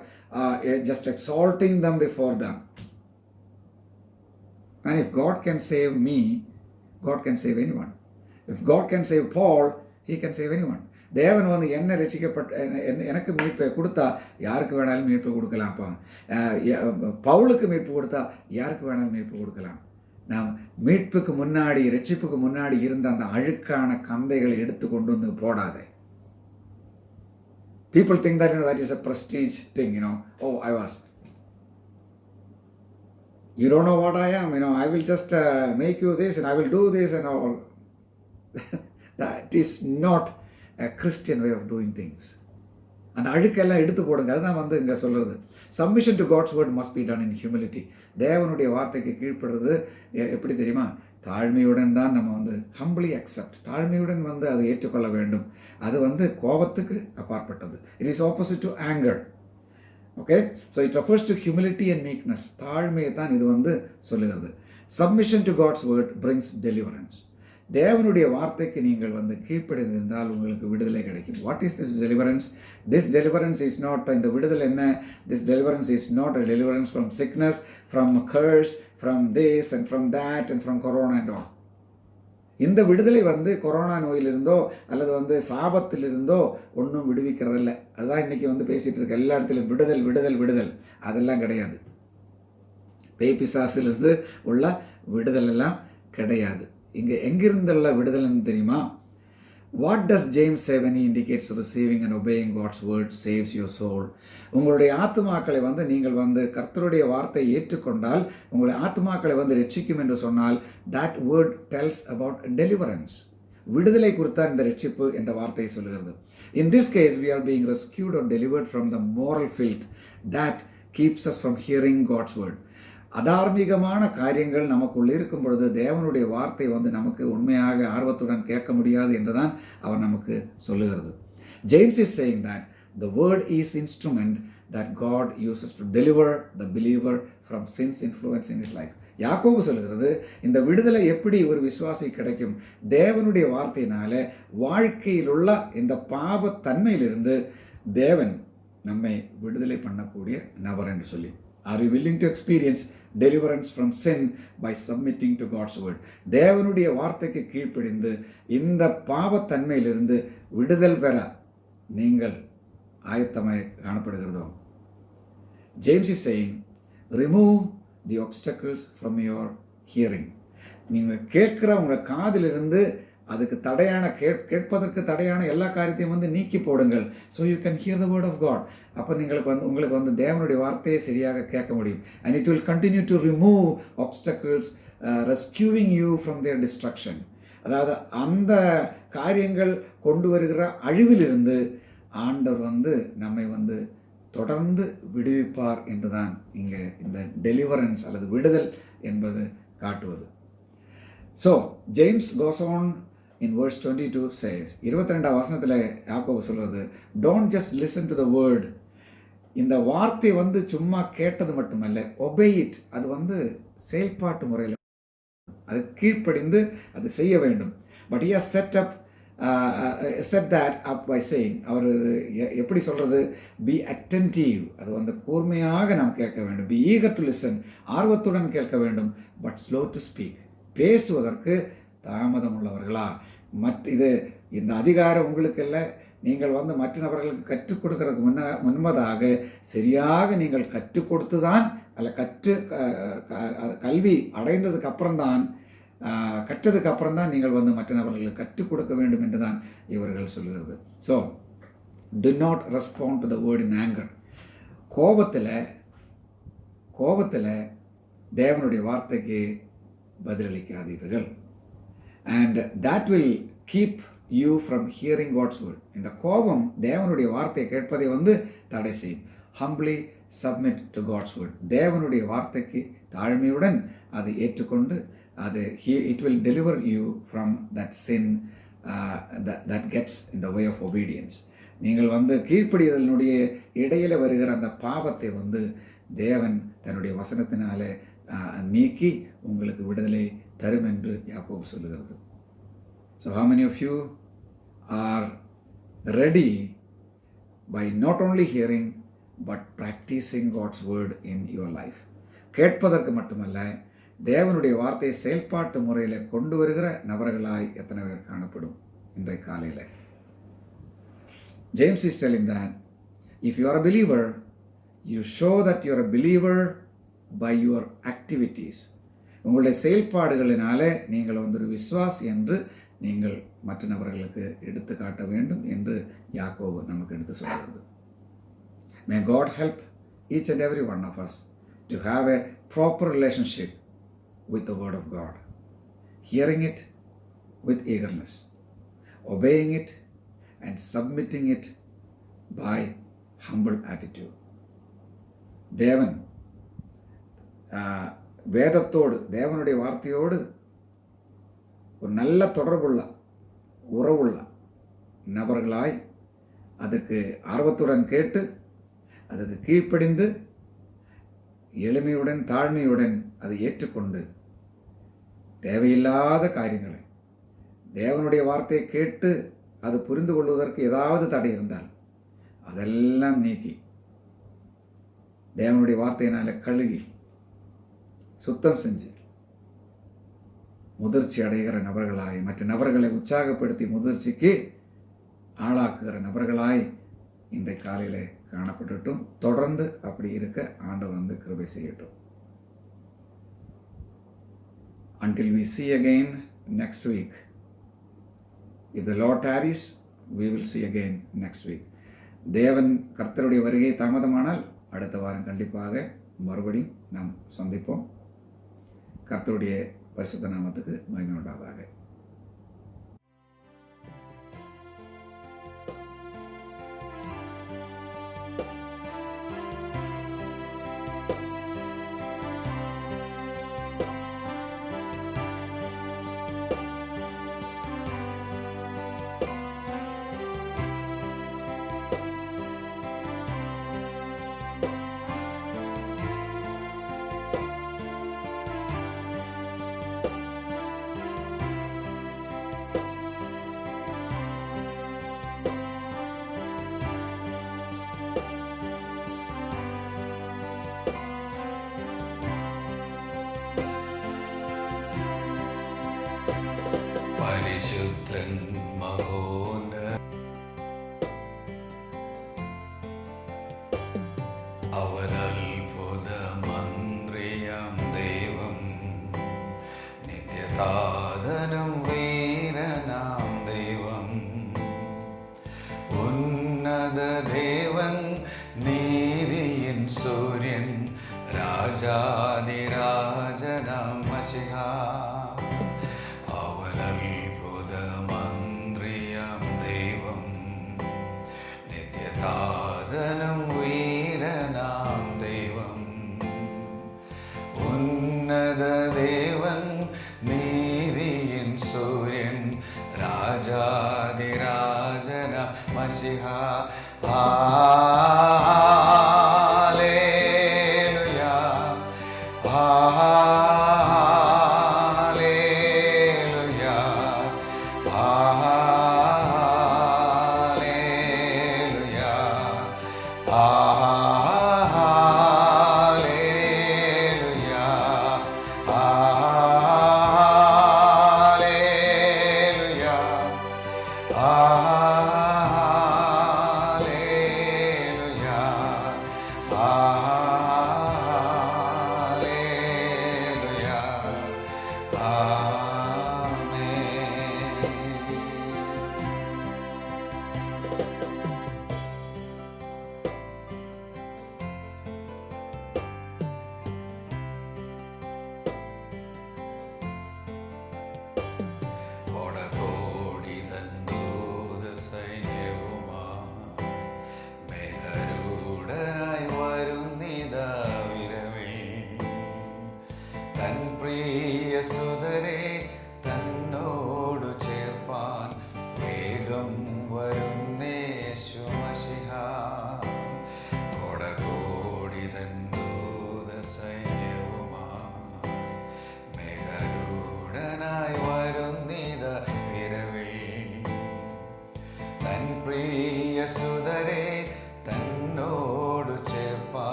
A: just exalting them before them. And if God can save me, God can save anyone. If God can save Paul, he can save anyone. தேவன் வந்து என்ன எனக்கு மீட்பை கொடுத்தா யாருக்கு வேணாலும் மீட்பு கொடுக்கலாம்ப்பா. பவுலுக்கு மீட்பு கொடுத்தா யாருக்கு வேணாலும் மீட்பு கொடுக்கலாம். நாம் மீட்புக்கு முன்னாடி, ரட்சிப்புக்கு முன்னாடி இருந்த அந்த அழுக்கான கந்தைகளை எடுத்து கொண்டு வந்து போடாதே. People think that, that is a prestige thing, Oh, you don't know what I am, I will just make you this and I will do this and all. That is not a Christian way of doing things. அந்த அழுக்கெல்லாம் எடுத்து போடுங்க. அதுதான் வந்து இங்கே சொல்கிறது. Submission to God's word must be done in humility. தேவனுடைய வார்த்தைக்கு கீழ்ப்படுறது எப்படி தெரியுமா? தாழ்மையுடன் தான் நம்ம வந்து ஹம்பிளி அக்செப்ட், தாழ்மையுடன் வந்து அதை ஏற்றுக்கொள்ள வேண்டும். அது வந்து கோபத்துக்கு அப்பாற்பட்டது. It is opposite to anger. Okay, so it refers to humility and meekness. தாழ்மையை தான் இது வந்து சொல்லுகிறது. Submission to God's word brings deliverance. தேவனுடைய வார்த்தைக்கு நீங்கள் வந்து கீழ்ப்படிந்திருந்தால் உங்களுக்கு விடுதலை கிடைக்கும். What is this deliverance? This deliverance is not, இந்த விடுதலை என்ன? This deliverance is not a deliverance from sickness, from curse, from this and from that and from corona and all. இந்த விடுதலை வந்து கொரோனா நோயிலிருந்தோ அல்லது வந்து சாபத்திலிருந்தோ ஒன்றும் விடுவிக்கிறதில்லை. அதுதான் இன்றைக்கி வந்து பேசிகிட்டு இருக்க எல்லா இடத்துலையும் விடுதல் விடுதல் விடுதல். அதெல்லாம் கிடையாது. பேய் பிசாசிலிருந்து உள்ள விடுதல் எல்லாம் கிடையாது. இங்கே எங்கிருந்துள்ள விடுதலைன்னு தெரியுமா? What does James 7 indicates receiving and obeying God's word saves your soul. உங்களுடைய ஆத்துமாக்களை வந்து நீங்கள் வந்து கர்த்தருடைய வார்த்தை ஏற்றுக்கொண்டால் உங்களுடைய ஆத்துமாக்களை வந்து ரட்சிக்கும் என்று சொன்னால் that word tells about deliverance. விடுதலை குறித்த இந்த ரட்சிப்பு என்ற வார்த்தையை சொல்லுகிறது. In this case we are being rescued or delivered from the moral filth that keeps us from hearing God's word. அதார்மீகமான காரியங்கள் நமக்குள் இருக்கும் பொழுது தேவனுடைய வார்த்தை வந்து நமக்கு உண்மையாக ஆர்வத்துடன் கேட்க முடியாது என்றுதான் அவர் நமக்கு சொல்லுகிறது. James is saying that the word is instrument that God uses to deliver the believer from sin's influence in his life. யாக்கோபு சொல்லுகிறது, இந்த விடுதலை எப்படி ஒரு விசுவாசி கிடைக்கும்? தேவனுடைய வார்த்தையினால வாழ்க்கையில் உள்ள இந்த பாவத்தன்மையிலிருந்து தேவன் நம்மை விடுதலை பண்ணக்கூடிய நபர் என்று சொல்லி. Are you willing to experience deliverance from sin by submitting to God's word? தேவனுடைய வார்த்தைக்கு கீழ்ப்படிந்து இந்த பாவத்தன்மையிலிருந்து விடுதல் பெற நீங்கள் ஆயத்தமாய் காணப்படுகிறதோ? James is saying, remove the obstacles from your hearing. நீங்கள் கேட்கிற உங்கள் காதிலிருந்து அதுக்கு தடையான கேட்பதற்கு தடையான எல்லா காரியத்தையும் வந்து நீக்கி போடுங்கள். So you can hear the word of God. அப்போ உங்களுக்கு வந்து தேவனுடைய வார்த்தையை சரியாக கேட்க முடியும். And it will continue to remove obstacles, rescuing you from their destruction. அதாவது அந்த காரியங்கள் கொண்டு வருகிற அழிவிலிருந்து ஆண்டவர் வந்து நம்மை வந்து தொடர்ந்து விடுவிப்பார் என்றுதான் இங்கே இந்த டெலிவரன்ஸ் அல்லது விடுதல் என்பது காட்டுவது. So James goes on in verse 22 says, 22 வசனத்தில் யாக்கோபு சொல்கிறது, don't just listen to the word. இந்த வார்த்தை வந்து சும்மா கேட்டது மட்டுமல்ல, obey it. அது வந்து செயல்பாட்டு முறையில் அது கீழ்ப்படிந்து அது செய்ய வேண்டும். But he has set that up by saying, அவர் எப்படி சொல்கிறது, be attentive. அது வந்து கூர்மையாக நாம் கேட்க வேண்டும். be eager to listen, ஆர்வத்துடன் கேட்க வேண்டும். but slow to speak, பேசுவதற்கு தாமதம் உள்ளவர்களா. இந்த அதிகாரம் உங்களுக்கு இல்லை. நீங்கள் வந்து மற்ற நபர்களுக்கு கற்றுக் கொடுக்கறதுக்கு முன்பதாக சரியாக நீங்கள் கற்றுக் கொடுத்து தான் அல்ல கல்வி அடைந்ததுக்கு அப்புறம்தான் கற்றதுக்கு அப்புறம்தான் நீங்கள் வந்து மற்ற நபர்களுக்கு கற்றுக் கொடுக்க வேண்டும் என்று தான் இவர்கள் சொல்கிறது. So do not respond to the word in anger. கோபத்தில் தேவனுடைய வார்த்தைக்கு பதிலளிக்காதீர்கள். And that will keep you from hearing God's word. இந்த கோபம் தேவனுடைய வார்த்தையை கேட்பதை வந்து தடை செய்யும். Humbly submit to God's word. தேவனுடைய வார்த்தைக்கு தாழ்மையுடன் அதை ஏற்றுக்கொண்டு it will deliver you from that sin that gets in the way of obedience. நீங்கள் வந்து கீழ்ப்படிதலினுடைய இடையில வருகிற அந்த பாவத்தை வந்து தேவன் தன்னுடைய வசனத்தினாலே நீக்கி உங்களுக்கு விடுதலை தரும் என்று யாக்கோபு சொல்லுகிறது. So how many of you are ready by not only hearing but practicing God's word in your life? கேட்பதற்கு மட்டுமல்ல, தேவனுடைய வார்த்தையை செயல்பாட்டு முறையில் கொண்டு வருகிற நபர்களாய் எத்தனை பேர் காணப்படும் இன்றைய காலையில்? James is telling that if you are a believer, you show that you are a believer by your activities. உங்களுடைய செயல்பாடுகளினாலே நீங்கள் ஒரு விசுவாசி என்று நீங்கள் மற்ற நபர்களுக்கு எடுத்து காட்ட வேண்டும் என்று யாக்கோபு நமக்கு எடுத்து சொல்கிறது. May God help each and every one of us to have a proper relationship with the Word of God, hearing it with eagerness, obeying it and submitting it by humble attitude. தேவன் வேதத்தோடு, தேவனுடைய வார்த்தையோடு ஒரு நல்ல தொடர்புள்ள உறவுள்ள நபர்களாய் அதுக்கு ஆர்வத்துடன் கேட்டு அதுக்கு கீழ்ப்படிந்து எளிமையுடன் தாழ்மையுடன் அதை ஏற்றுக்கொண்டு தேவையில்லாத காரியங்களை தேவனுடைய வார்த்தையை கேட்டு அது புரிந்து கொள்வதற்கு ஏதாவது தடை இருந்தால் அதெல்லாம் நீக்கி தேவனுடைய வார்த்தையினால கழுகி சுத்தம் செஞ்சு முதிர்ச்சி அடைகிற நபர்களாய், மற்ற நபர்களை உற்சாகப்படுத்தி முதிர்ச்சிக்கு ஆளாக்குகிற நபர்களாய் இன்றைய காலையில் காணப்பட்டுட்டும் தொடர்ந்து அப்படி இருக்க ஆண்டவர் கிருபை செய்யட்டும். Until we see again next week. If the Lord tarries, we will see again next week. தேவன் கர்த்தருடைய வருகை தாமதமானால் அடுத்த வாரம் கண்டிப்பாக மறுபடியும் நாம் சந்திப்போம். கர்த்தருடைய பரிசுத்த நாமத்துக்கு மகிமை உண்டாவதாக.
B: പരിശുദ്ധൻ മഹോന്ന അവനത്ഭുതമന്ത്രിയാം ദൈവം, നിത്യതാതനും വീരനാം ദൈവം, ഉന്നത ദേവൻ നീതിയിൻ സൂര്യൻ, രാജാതിരാജനാം മശിഹാ. അവനത്ഭുതമന്ത്രിയാം ദൈവം, നിത്യതാതനും വീരനാം ദൈവം, ഉന്നത ദേവൻ നീതിയിൻ സൂര്യൻ, രാജാതിരാജന Mshiha. Hallelujah, hallelujah, hallelujah, hallelujah, hallelujah, hallelujah, hallelujah. Amen.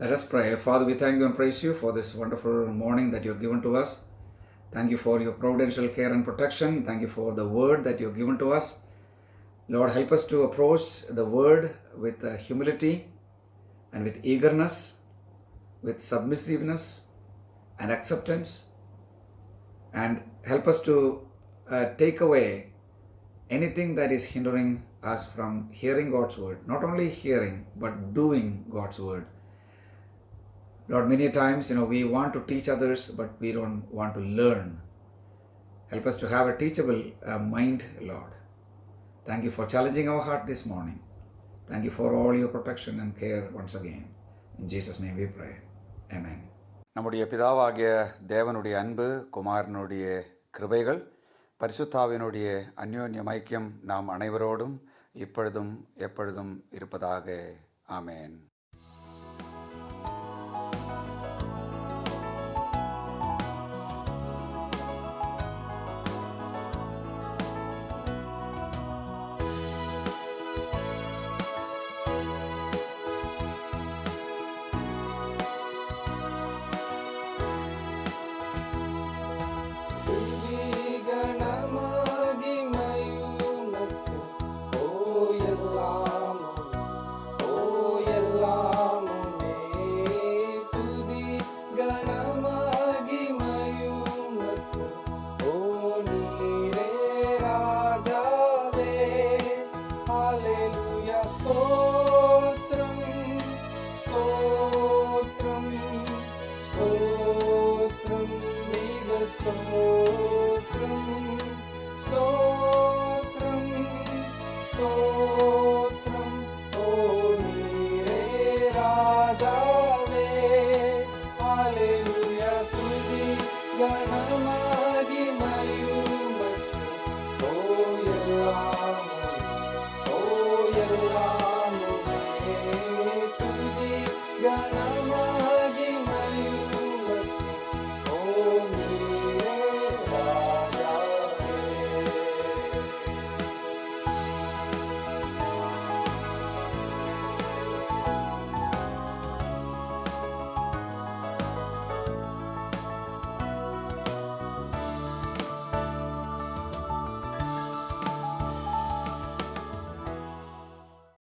A: Let us pray. Father, we thank you and praise you for this wonderful morning that you have given to us. Thank you for your providential care and protection. Thank you for the word that you have given to us. Lord, help us to approach the word with humility and with eagerness, with submissiveness and acceptance, and help us to take away anything that is hindering us from hearing God's word. Not only hearing, but doing God's word. Lord, many times, we want to teach others, but we don't want to learn. Help us to have a teachable mind, Lord. Thank you for challenging our heart this morning. Thank you for all your protection and care once again. In Jesus' name we pray. Amen. நம்முடைய பிதாவாகிய தேவனுடைய அன்பு, குமாரனுடைய கிருபைகள், பரிசுத்தாவினுடைய அந்யோன்ய ஐக்கியம் நாம் அனைவரோடும் இப்பொழுதும் எப்பொழுதும் இருப்பதாக. ஆமென்.